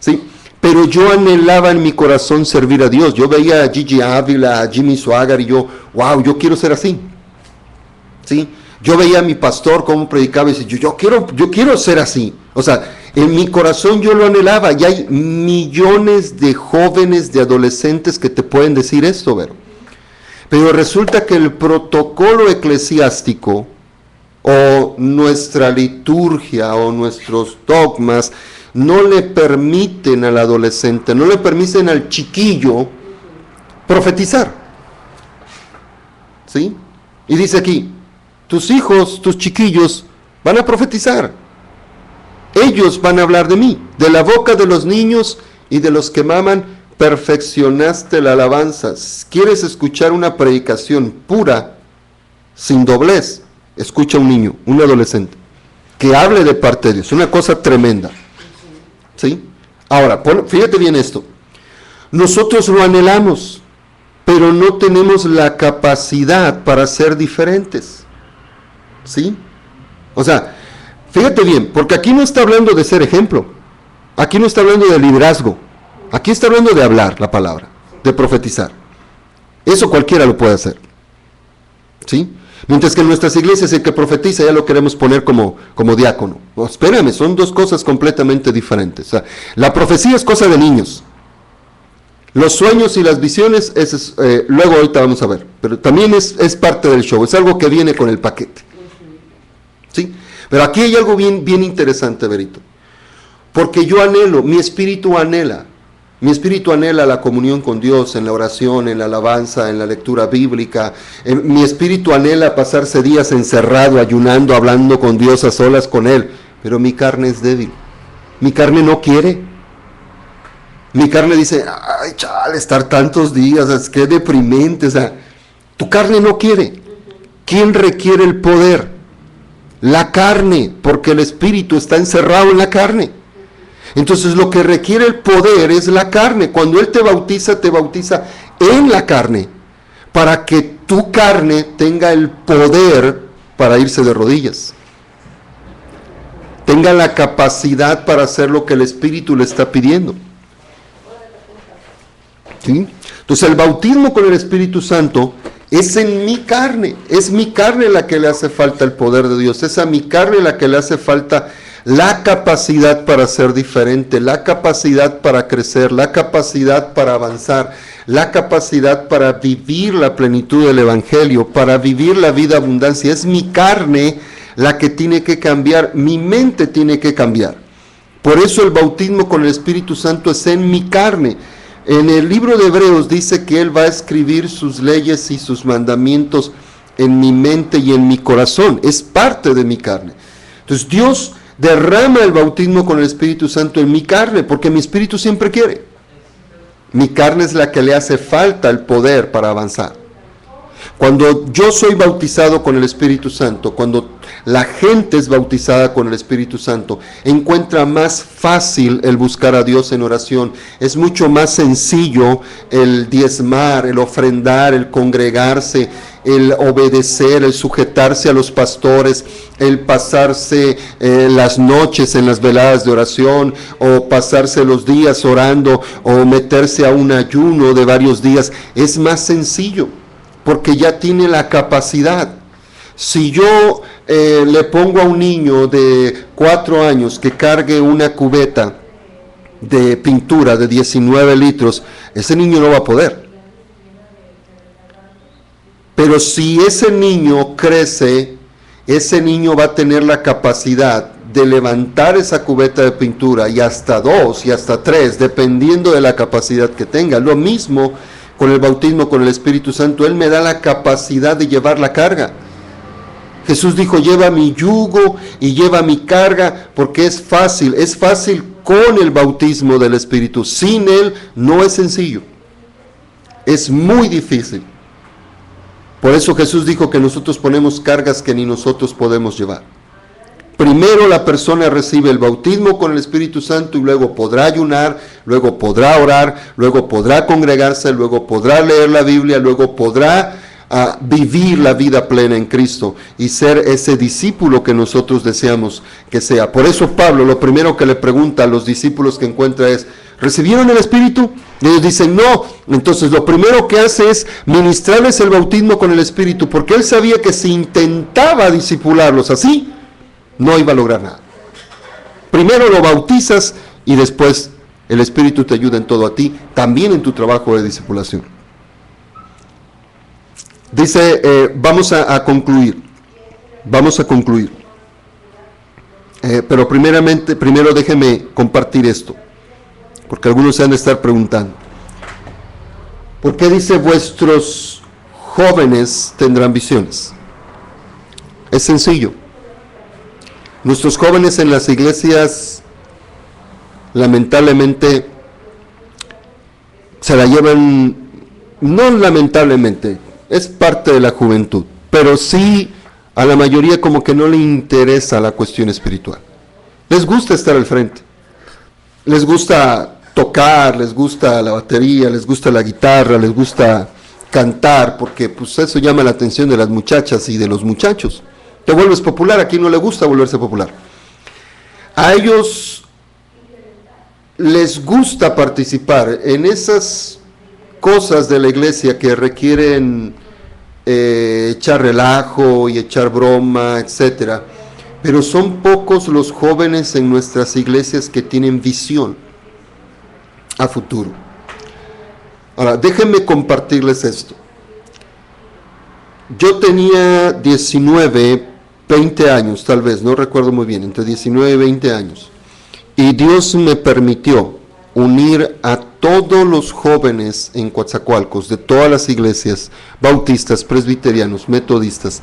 Sí. Pero yo anhelaba en mi corazón servir a Dios. Yo veía a Gigi Ávila, a Jimmy Swaggart y yo, wow, yo quiero ser así. ¿Sí? Yo veía a mi pastor cómo predicaba y decía, yo quiero ser así. O sea, en mi corazón yo lo anhelaba y hay millones de jóvenes, de adolescentes que te pueden decir esto, Vero. Pero resulta que el protocolo eclesiástico o nuestra liturgia o nuestros dogmas no le permiten al adolescente, no le permiten al chiquillo profetizar. ¿Sí? Y dice aquí, tus hijos, tus chiquillos van a profetizar. Ellos van a hablar de mí. De la boca de los niños y de los que maman, perfeccionaste la alabanza. ¿Quieres escuchar una predicación pura, sin doblez? Escucha a un niño, un adolescente, que hable de parte de Dios. Una cosa tremenda. ¿Sí? Ahora, fíjate bien esto. Nosotros lo anhelamos, pero no tenemos la capacidad para ser diferentes. ¿Sí? O sea, fíjate bien, porque aquí no está hablando de ser ejemplo, aquí no está hablando de liderazgo, aquí está hablando de hablar la palabra, de profetizar. Eso cualquiera lo puede hacer. ¿Sí? Mientras que en nuestras iglesias el que profetiza ya lo queremos poner como diácono. No, espérame, son dos cosas completamente diferentes. O sea, la profecía es cosa de niños. Los sueños y las visiones, luego ahorita vamos a ver, pero también es parte del show, es algo que viene con el paquete. ¿Sí? Pero aquí hay algo bien interesante, Berito. Porque yo anhelo, mi espíritu anhela la comunión con Dios en la oración, en la alabanza, en la lectura bíblica. Mi espíritu anhela pasarse días encerrado, ayunando, hablando con Dios a solas con Él. Pero mi carne es débil. Mi carne no quiere. Mi carne dice, ay, chale, estar tantos días, es que deprimente. O sea, tu carne no quiere. ¿Quién requiere el poder? La carne, porque el espíritu está encerrado en la carne. Entonces lo que requiere el poder es la carne. Cuando Él te bautiza en la carne, para que tu carne tenga el poder para irse de rodillas. Tenga la capacidad para hacer lo que el Espíritu le está pidiendo. ¿Sí? Entonces el bautismo con el Espíritu Santo es en mi carne. Es mi carne la que le hace falta el poder de Dios. Es a mi carne la que le hace falta la capacidad para ser diferente, la capacidad para crecer, la capacidad para avanzar, la capacidad para vivir la plenitud del Evangelio, para vivir la vida abundancia. Es mi carne la que tiene que cambiar, mi mente tiene que cambiar. Por eso el bautismo con el Espíritu Santo es en mi carne. En el libro de Hebreos dice que Él va a escribir sus leyes y sus mandamientos en mi mente y en mi corazón. Es parte de mi carne. Entonces Dios derrama el bautismo con el Espíritu Santo en mi carne, porque mi espíritu siempre quiere. Mi carne es la que le hace falta el poder para avanzar. Cuando yo soy bautizado con el Espíritu Santo, cuando la gente es bautizada con el Espíritu Santo, encuentra más fácil el buscar a Dios en oración. Es mucho más sencillo el diezmar, el ofrendar, el congregarse, el obedecer, el sujetarse a los pastores, el pasarse las noches en las veladas de oración, o pasarse los días orando, o meterse a un ayuno de varios días. Es más sencillo, porque ya tiene la capacidad. Si yo le pongo a un niño de 4 años que cargue una cubeta de pintura de 19 litros, ese niño no va a poder. Pero si ese niño crece, ese niño va a tener la capacidad de levantar esa cubeta de pintura, y hasta 2 y hasta 3, dependiendo de la capacidad que tenga. Lo mismo con el bautismo con el Espíritu Santo. Él me da la capacidad de llevar la carga. Jesús dijo, lleva mi yugo y lleva mi carga, porque es fácil con el bautismo del Espíritu. Sin Él no es sencillo, es muy difícil. Por eso Jesús dijo que nosotros ponemos cargas que ni nosotros podemos llevar. Primero la persona recibe el bautismo con el Espíritu Santo, y luego podrá ayunar, luego podrá orar, luego podrá congregarse, luego podrá leer la Biblia, luego podrá vivir la vida plena en Cristo y ser ese discípulo que nosotros deseamos que sea. Por eso Pablo lo primero que le pregunta a los discípulos que encuentra es, ¿recibieron el Espíritu? Y ellos dicen no. Entonces lo primero que hace es ministrarles el bautismo con el Espíritu, porque él sabía que si intentaba discipularlos así, no iba a lograr nada. Primero lo bautizas y después el Espíritu te ayuda en todo a ti, también en tu trabajo de discipulación. Dice, vamos a concluir. Pero primero déjeme compartir esto, porque algunos se han de estar preguntando. ¿Por qué dice vuestros jóvenes tendrán visiones? Es sencillo. Nuestros jóvenes en las iglesias, lamentablemente, se la llevan, no lamentablemente, es parte de la juventud, pero sí a la mayoría como que no le interesa la cuestión espiritual. Les gusta estar al frente, les gusta tocar, les gusta la batería, les gusta la guitarra, les gusta cantar, porque pues eso llama la atención de las muchachas y de los muchachos. Te vuelves popular, a quien no le gusta volverse popular. A ellos les gusta participar en esas cosas de la iglesia que requieren echar relajo y echar broma, etcétera. Pero son pocos los jóvenes en nuestras iglesias que tienen visión a futuro. Ahora, déjenme compartirles esto. Yo tenía 19, 20 años, tal vez, no recuerdo muy bien, entre 19 y 20 años. Y Dios me permitió unir a todos los jóvenes en Coatzacoalcos, de todas las iglesias, bautistas, presbiterianos, metodistas,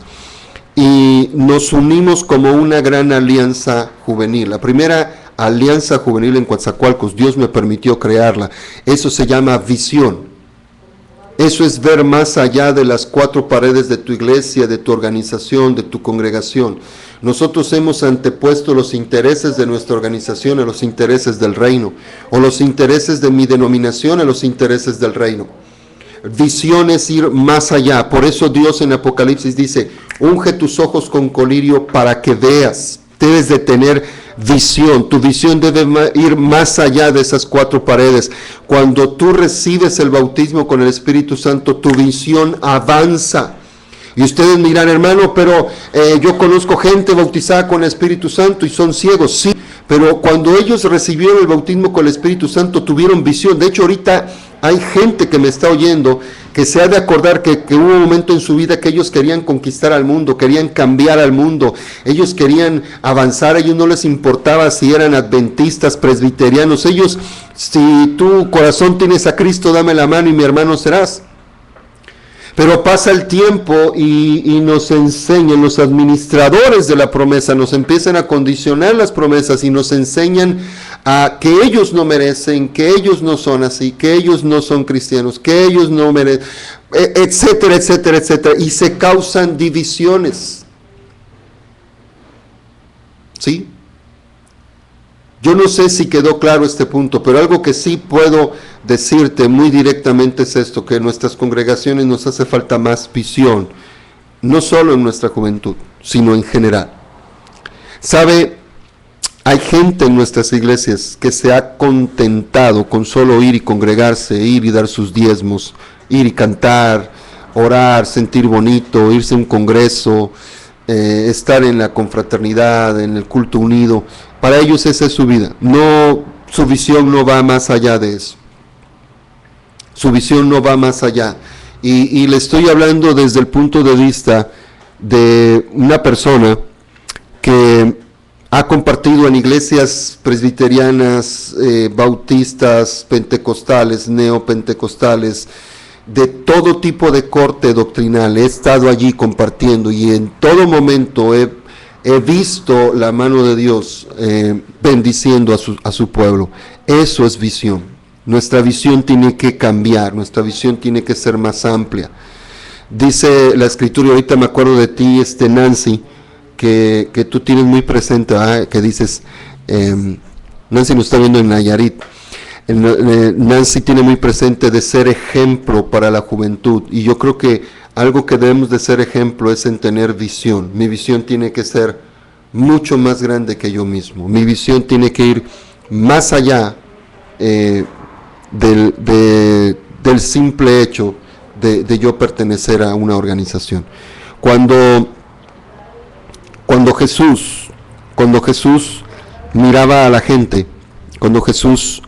y nos unimos como una gran alianza juvenil. La primera alianza juvenil en Coatzacoalcos, Dios me permitió crearla. Eso se llama visión. Eso es ver más allá de las cuatro paredes de tu iglesia, de tu organización, de tu congregación. Nosotros hemos antepuesto los intereses de nuestra organización a los intereses del reino, o los intereses de mi denominación a los intereses del reino. Visión es ir más allá. Por eso Dios en Apocalipsis dice, unge tus ojos con colirio para que veas. Debes de tener visión. Tu visión debe ir más allá de esas cuatro paredes. Cuando tú recibes el bautismo con el Espíritu Santo, tu visión avanza. Y ustedes miran, hermano, pero yo conozco gente bautizada con el Espíritu Santo y son ciegos. Sí, pero cuando ellos recibieron el bautismo con el Espíritu Santo, tuvieron visión. De hecho, ahorita hay gente que me está oyendo que se ha de acordar que hubo un momento en su vida que ellos querían conquistar al mundo, querían cambiar al mundo, ellos querían avanzar, a ellos no les importaba si eran adventistas, presbiterianos, ellos, si tu corazón tienes a Cristo, dame la mano y mi hermano serás. Pero pasa el tiempo y nos enseñan, los administradores de la promesa nos empiezan a condicionar las promesas y nos enseñan a que ellos no merecen, que ellos no son así, que ellos no son cristianos, que ellos no merecen, etcétera, etcétera, etcétera, y se causan divisiones. ¿Sí? Yo no sé si quedó claro este punto, pero algo que sí puedo decirte muy directamente es esto, que en nuestras congregaciones nos hace falta más visión, no solo en nuestra juventud, sino en general. ¿Sabe? Hay gente en nuestras iglesias que se ha contentado con solo ir y congregarse, ir y dar sus diezmos, ir y cantar, orar, sentir bonito, irse a un congreso, estar en la confraternidad, en el culto unido. Para ellos esa es su vida. No, su visión no va más allá de eso. Su visión no va más allá. Y le estoy hablando desde el punto de vista de una persona que ha compartido en iglesias presbiterianas, bautistas, pentecostales, neopentecostales, de todo tipo de corte doctrinal. He estado allí compartiendo y en todo momento he visto la mano de Dios bendiciendo a su pueblo. Eso es visión. Nuestra visión tiene que cambiar, nuestra visión tiene que ser más amplia. Dice la Escritura, y ahorita me acuerdo de ti, Nancy, que tú tienes muy presente, que dices, Nancy nos está viendo en Nayarit, Nancy tiene muy presente de ser ejemplo para la juventud, y yo creo que algo que debemos de ser ejemplo es en tener visión. Mi visión tiene que ser mucho más grande que yo mismo, mi visión tiene que ir más allá del simple hecho de yo pertenecer a una organización. Cuando Jesús miraba a la gente, cuando Jesús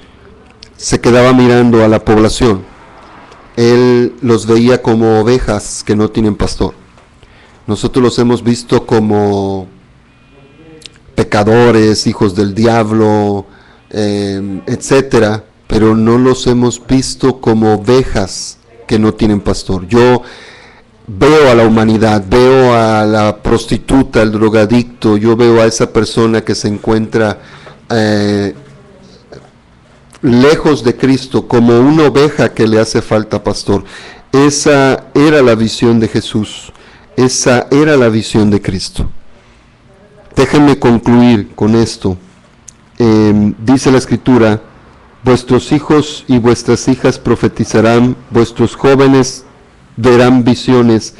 se quedaba mirando a la población, Él los veía como ovejas que no tienen pastor. Nosotros los hemos visto como pecadores, hijos del diablo, etcétera, pero no los hemos visto como ovejas que no tienen pastor. Yo veo a la humanidad, veo a la prostituta, al drogadicto, yo veo a esa persona que se encuentra lejos de Cristo como una oveja que le hace falta pastor. Esa era la visión de Jesús, esa era la visión de Cristo. Déjenme concluir con esto. Dice la Escritura, vuestros hijos y vuestras hijas profetizarán, vuestros jóvenes verán visiones,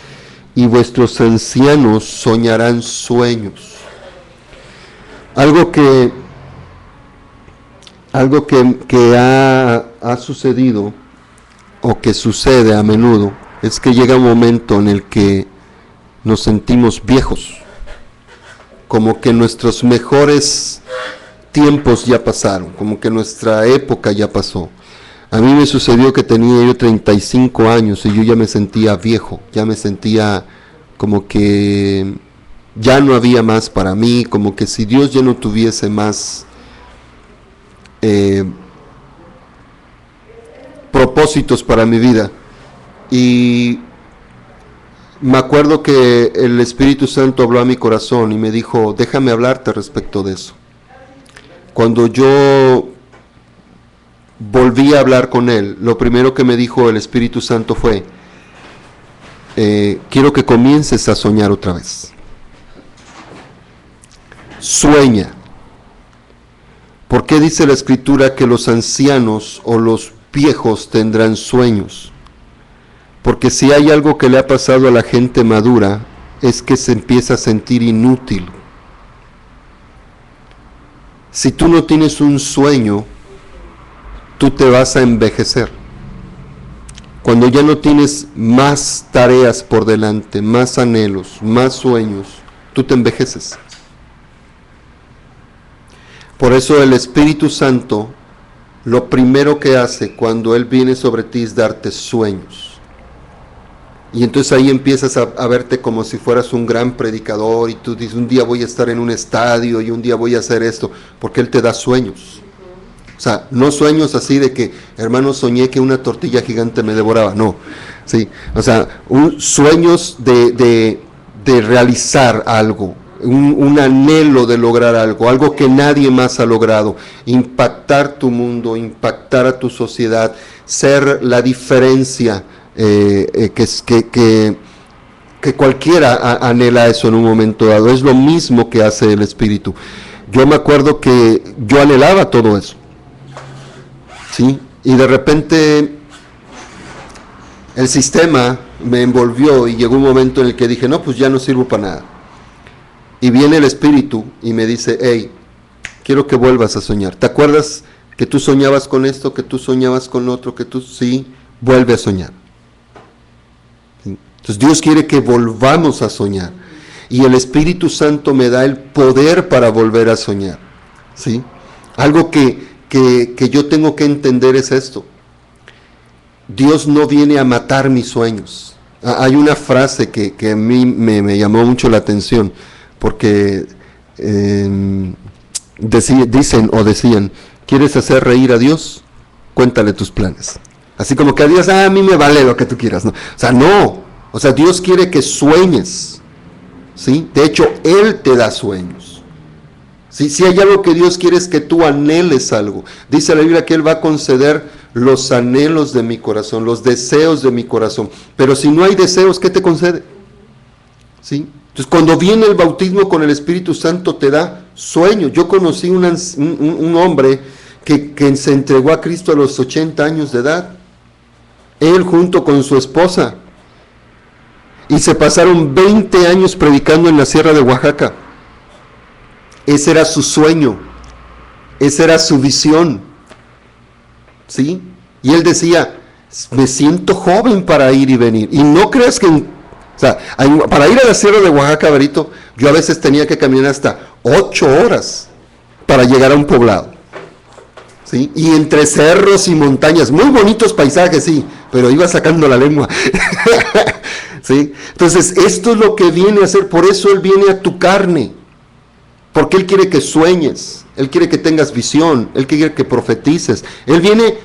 y vuestros ancianos soñarán sueños. Algo que ha sucedido o que sucede a menudo es que llega un momento en el que nos sentimos viejos, como que nuestros mejores tiempos ya pasaron, como que nuestra época ya pasó. A mí me sucedió que tenía yo 35 años y yo ya me sentía viejo, ya me sentía como que ya no había más para mí, como que si Dios ya no tuviese más propósitos para mi vida. Y me acuerdo que el Espíritu Santo habló a mi corazón y me dijo, déjame hablarte respecto de eso. Cuando yo volví a hablar con él, lo primero que me dijo el Espíritu Santo fue, quiero que comiences a soñar otra vez. Sueña. ¿Por qué dice la Escritura que los ancianos o los viejos tendrán sueños? Porque si hay algo que le ha pasado a la gente madura, es que se empieza a sentir inútil. Si tú no tienes un sueño, tú te vas a envejecer. Cuando ya no tienes más tareas por delante, más anhelos, más sueños, tú te envejeces. Por eso el Espíritu Santo, lo primero que hace cuando Él viene sobre ti es darte sueños. Y entonces ahí empiezas a verte como si fueras un gran predicador y tú dices, un día voy a estar en un estadio y un día voy a hacer esto, porque Él te da sueños. O sea, no sueños así de que, hermano, soñé que una tortilla gigante me devoraba, no. ¿Sí? O sea, sueños de realizar algo, un anhelo de lograr algo, algo que nadie más ha logrado, impactar tu mundo, impactar a tu sociedad, ser la diferencia que cualquiera anhela eso en un momento dado. Es lo mismo que hace el Espíritu. Yo me acuerdo que yo anhelaba todo eso, ¿sí? Y de repente el sistema me envolvió y llegó un momento en el que dije, no, pues ya no sirvo para nada. Y viene el Espíritu y me dice, hey, quiero que vuelvas a soñar. ¿Te acuerdas que tú soñabas con esto, que tú soñabas con lo otro, que tú sí, vuelve a soñar? ¿Sí? Entonces Dios quiere que volvamos a soñar. Y el Espíritu Santo me da el poder para volver a soñar. ¿Sí? Algo que yo tengo que entender es esto. Dios no viene a matar mis sueños. Hay una frase que a mí me llamó mucho la atención, porque decían, ¿quieres hacer reír a Dios? Cuéntale tus planes. Así como que a Dios, a mí me vale lo que tú quieras. No. O sea, no. O sea, Dios quiere que sueñes. ¿Sí? De hecho, Él te da sueños. ¿Sí? Si hay algo que Dios quiere es que tú anheles algo. Dice la Biblia que Él va a conceder los anhelos de mi corazón, los deseos de mi corazón. Pero si no hay deseos, ¿qué te concede? ¿Sí? Entonces, cuando viene el bautismo con el Espíritu Santo, te da sueños. Yo conocí un hombre que se entregó a Cristo a los 80 años de edad. Él junto con su esposa. Y se pasaron 20 años predicando en la sierra de Oaxaca. Ese era su sueño. Esa era su visión. ¿Sí? Y él decía, me siento joven para ir y venir. Y no creas que... O sea, para ir a la sierra de Oaxaca, Berito, yo a veces tenía que caminar hasta 8 horas para llegar a un poblado. ¿Sí? Y entre cerros y montañas, muy bonitos paisajes, sí, pero iba sacando la lengua. ¿Sí? Entonces, esto es lo que viene a hacer, por eso Él viene a tu carne. Porque Él quiere que sueñes, Él quiere que tengas visión, Él quiere que profetices. Él viene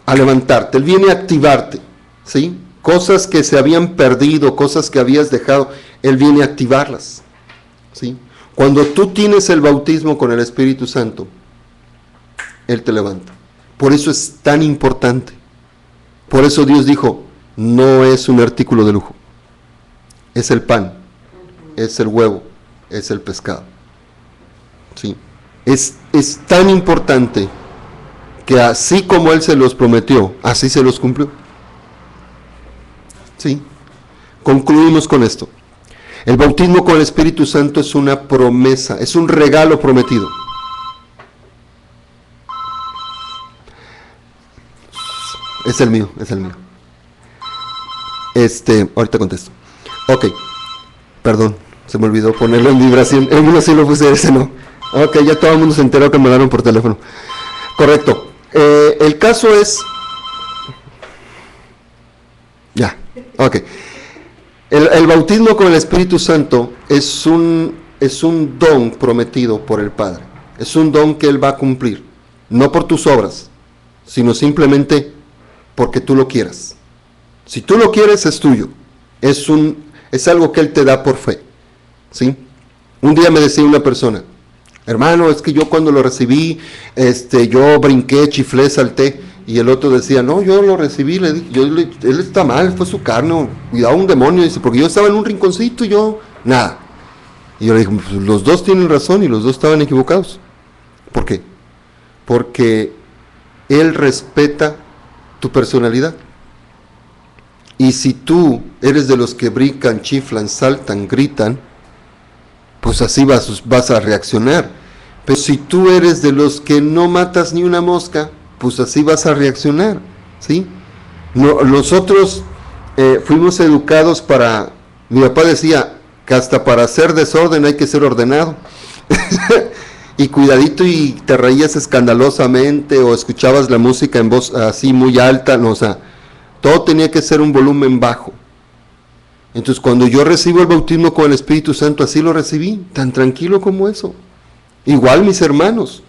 a levantarte, Él viene a activarte, ¿sí? Cosas que se habían perdido, cosas que habías dejado, Él viene a activarlas, ¿sí? Cuando tú tienes el bautismo con el Espíritu Santo, Él te levanta. Por eso es tan importante. Por eso Dios dijo, no es un artículo de lujo. Es el pan, es el huevo, es el pescado. ¿Sí? Es tan importante que así como Él se los prometió, así se los cumplió. ¿Sí? concluimos con esto. El bautismo con el Espíritu Santo es una promesa, es un regalo prometido. Es el mío. Ahorita contesto. Ok, perdón, se me olvidó ponerlo en vibración. En uno sí lo puse, ese no. Ok, ya todo el mundo se enteró que me mandaron por teléfono. Correcto. El caso es... Ya, ok. El bautismo con el Espíritu Santo es un don prometido por el Padre. Es un don que Él va a cumplir. No por tus obras, sino simplemente porque tú lo quieras. Si tú lo quieres, es tuyo. Es algo que Él te da por fe. ¿Sí? Un día me decía una persona, hermano, es que yo cuando lo recibí, yo brinqué, chiflé, salté. Y el otro decía, no, yo lo recibí, él está mal, fue su carne, cuidado un demonio, dice, porque yo estaba en un rinconcito y yo, nada. Y yo le dije, pues los dos tienen razón y los dos estaban equivocados. ¿Por qué? Porque Él respeta tu personalidad. Y si tú eres de los que brincan, chiflan, saltan, gritan, pues así vas a reaccionar. Pero si tú eres de los que no matas ni una mosca, pues así vas a reaccionar, ¿sí? Nosotros fuimos educados para... Mi papá decía que hasta para hacer desorden hay que ser ordenado. Y cuidadito y te reías escandalosamente o escuchabas la música en voz así muy alta, no, o sea, todo tenía que ser un volumen bajo. Entonces cuando yo recibo el bautismo con el Espíritu Santo, así lo recibí, tan tranquilo como eso. Igual mis hermanos,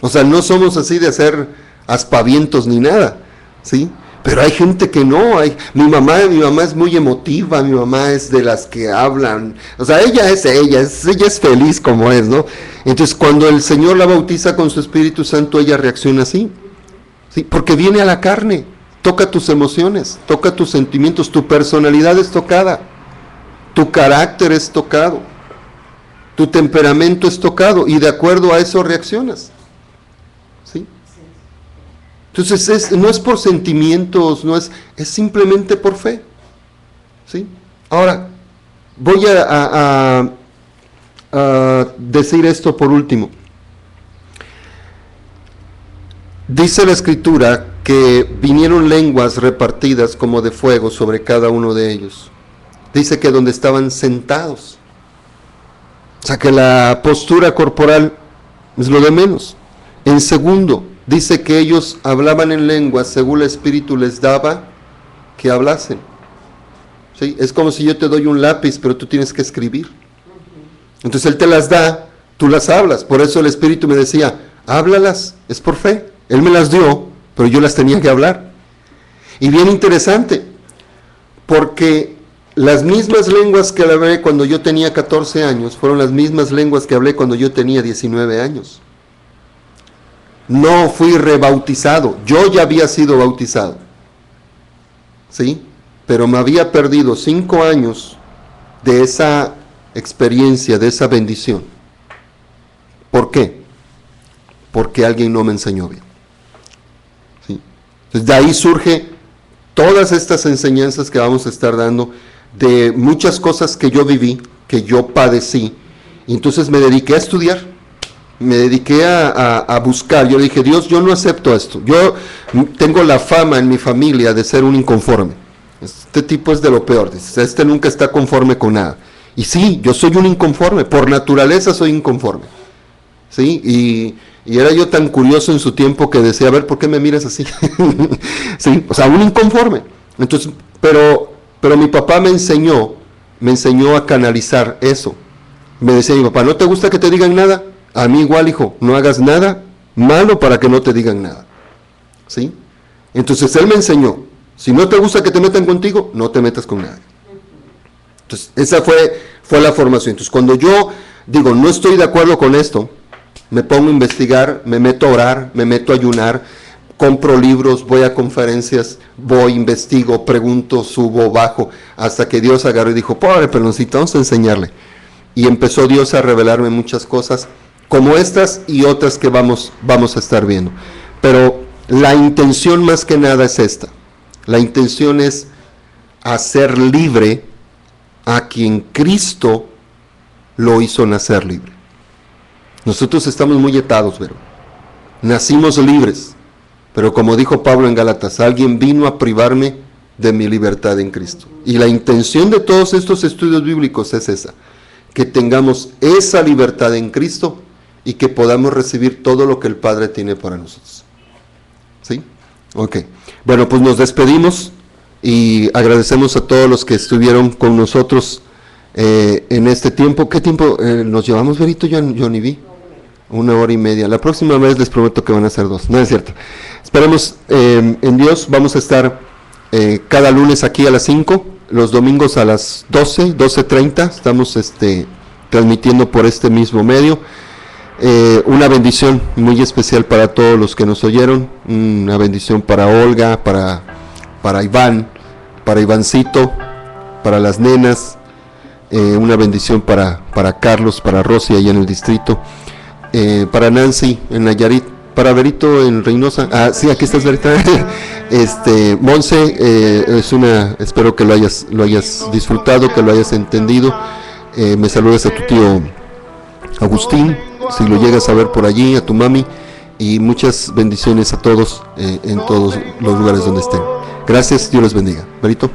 o sea, no somos así de hacer aspavientos ni nada, ¿sí? Pero hay gente que no, mi mamá es muy emotiva, mi mamá es de las que hablan, o sea, ella es feliz como es, ¿no? Entonces cuando el Señor la bautiza con su Espíritu Santo, ella reacciona así, ¿sí? Porque viene a la carne, toca tus emociones, toca tus sentimientos, tu personalidad es tocada, tu carácter es tocado, tu temperamento es tocado, y de acuerdo a eso reaccionas, ¿sí? Entonces no es por sentimientos, es simplemente por fe, ¿sí? Ahora, voy a decir esto por último. Dice la Escritura que vinieron lenguas repartidas como de fuego sobre cada uno de ellos. Dice que donde estaban sentados. O sea que la postura corporal es lo de menos. En segundo, dice que ellos hablaban en lenguas según el Espíritu les daba que hablasen. ¿Sí? Es como si yo te doy un lápiz, pero tú tienes que escribir. Entonces Él te las da, tú las hablas. Por eso el Espíritu me decía, háblalas, es por fe. Él me las dio, pero yo las tenía que hablar. Y bien interesante, porque las mismas lenguas que hablé cuando yo tenía 14 años, fueron las mismas lenguas que hablé cuando yo tenía 19 años. No fui rebautizado, yo ya había sido bautizado, ¿sí? Pero me había perdido 5 años de esa experiencia, de esa bendición. ¿Por qué? Porque alguien no me enseñó bien, ¿sí? Entonces de ahí surge todas estas enseñanzas que vamos a estar dando, de muchas cosas que yo viví, que yo padecí, y entonces me dediqué a estudiar. Me dediqué a buscar. Yo dije, Dios, yo no acepto esto. Yo tengo la fama en mi familia de ser un inconforme. Este tipo es de lo peor. Dices, nunca está conforme con nada. Y sí, yo soy un inconforme. Por naturaleza soy inconforme. ¿Sí? Y era yo tan curioso en su tiempo que decía, a ver, ¿por qué me miras así? ¿Sí? O sea, un inconforme. Entonces, pero mi papá me enseñó a canalizar eso. Me decía mi papá, ¿no te gusta que te digan nada? A mí igual, hijo, no hagas nada malo para que no te digan nada, ¿sí? Entonces Él me enseñó, si no te gusta que te metan contigo, no te metas con nadie. Entonces esa fue la formación. Entonces cuando yo digo, no estoy de acuerdo con esto, me pongo a investigar, me meto a orar, me meto a ayunar, compro libros, voy a conferencias, investigo, pregunto, subo, bajo, hasta que Dios agarró y dijo, pobre peloncito, vamos a enseñarle. Y empezó Dios a revelarme muchas cosas, como estas y otras que vamos a estar viendo. Pero la intención más que nada es esta. La intención es hacer libre a quien Cristo lo hizo nacer libre. Nosotros estamos muy atados, pero nacimos libres, pero como dijo Pablo en Gálatas, alguien vino a privarme de mi libertad en Cristo. Y la intención de todos estos estudios bíblicos es esa, que tengamos esa libertad en Cristo y que podamos recibir todo lo que el Padre tiene para nosotros. ¿Sí? Ok. Bueno, pues nos despedimos y agradecemos a todos los que estuvieron con nosotros en este tiempo. ¿Qué tiempo nos llevamos, Berito? Yo ni vi. 1 hora y media. La próxima vez les prometo que van a ser 2. No es cierto. Esperemos en Dios. Vamos a estar cada lunes aquí a las 5, los domingos a las 12:30. Estamos transmitiendo por este mismo medio. Una bendición muy especial para todos los que nos oyeron. Una bendición para Olga, para Iván, para Ivancito, para las nenas. Una bendición para Carlos, para Rosy allá en el distrito. Para Nancy en Nayarit, para Berito en Reynosa. Sí, aquí estás, Berito. Monse, espero que lo hayas disfrutado, que lo hayas entendido. Me saludas a tu tío Agustín, si lo llegas a ver por allí, a tu mami, y muchas bendiciones a todos en todos los lugares donde estén. Gracias, Dios los bendiga. Berito.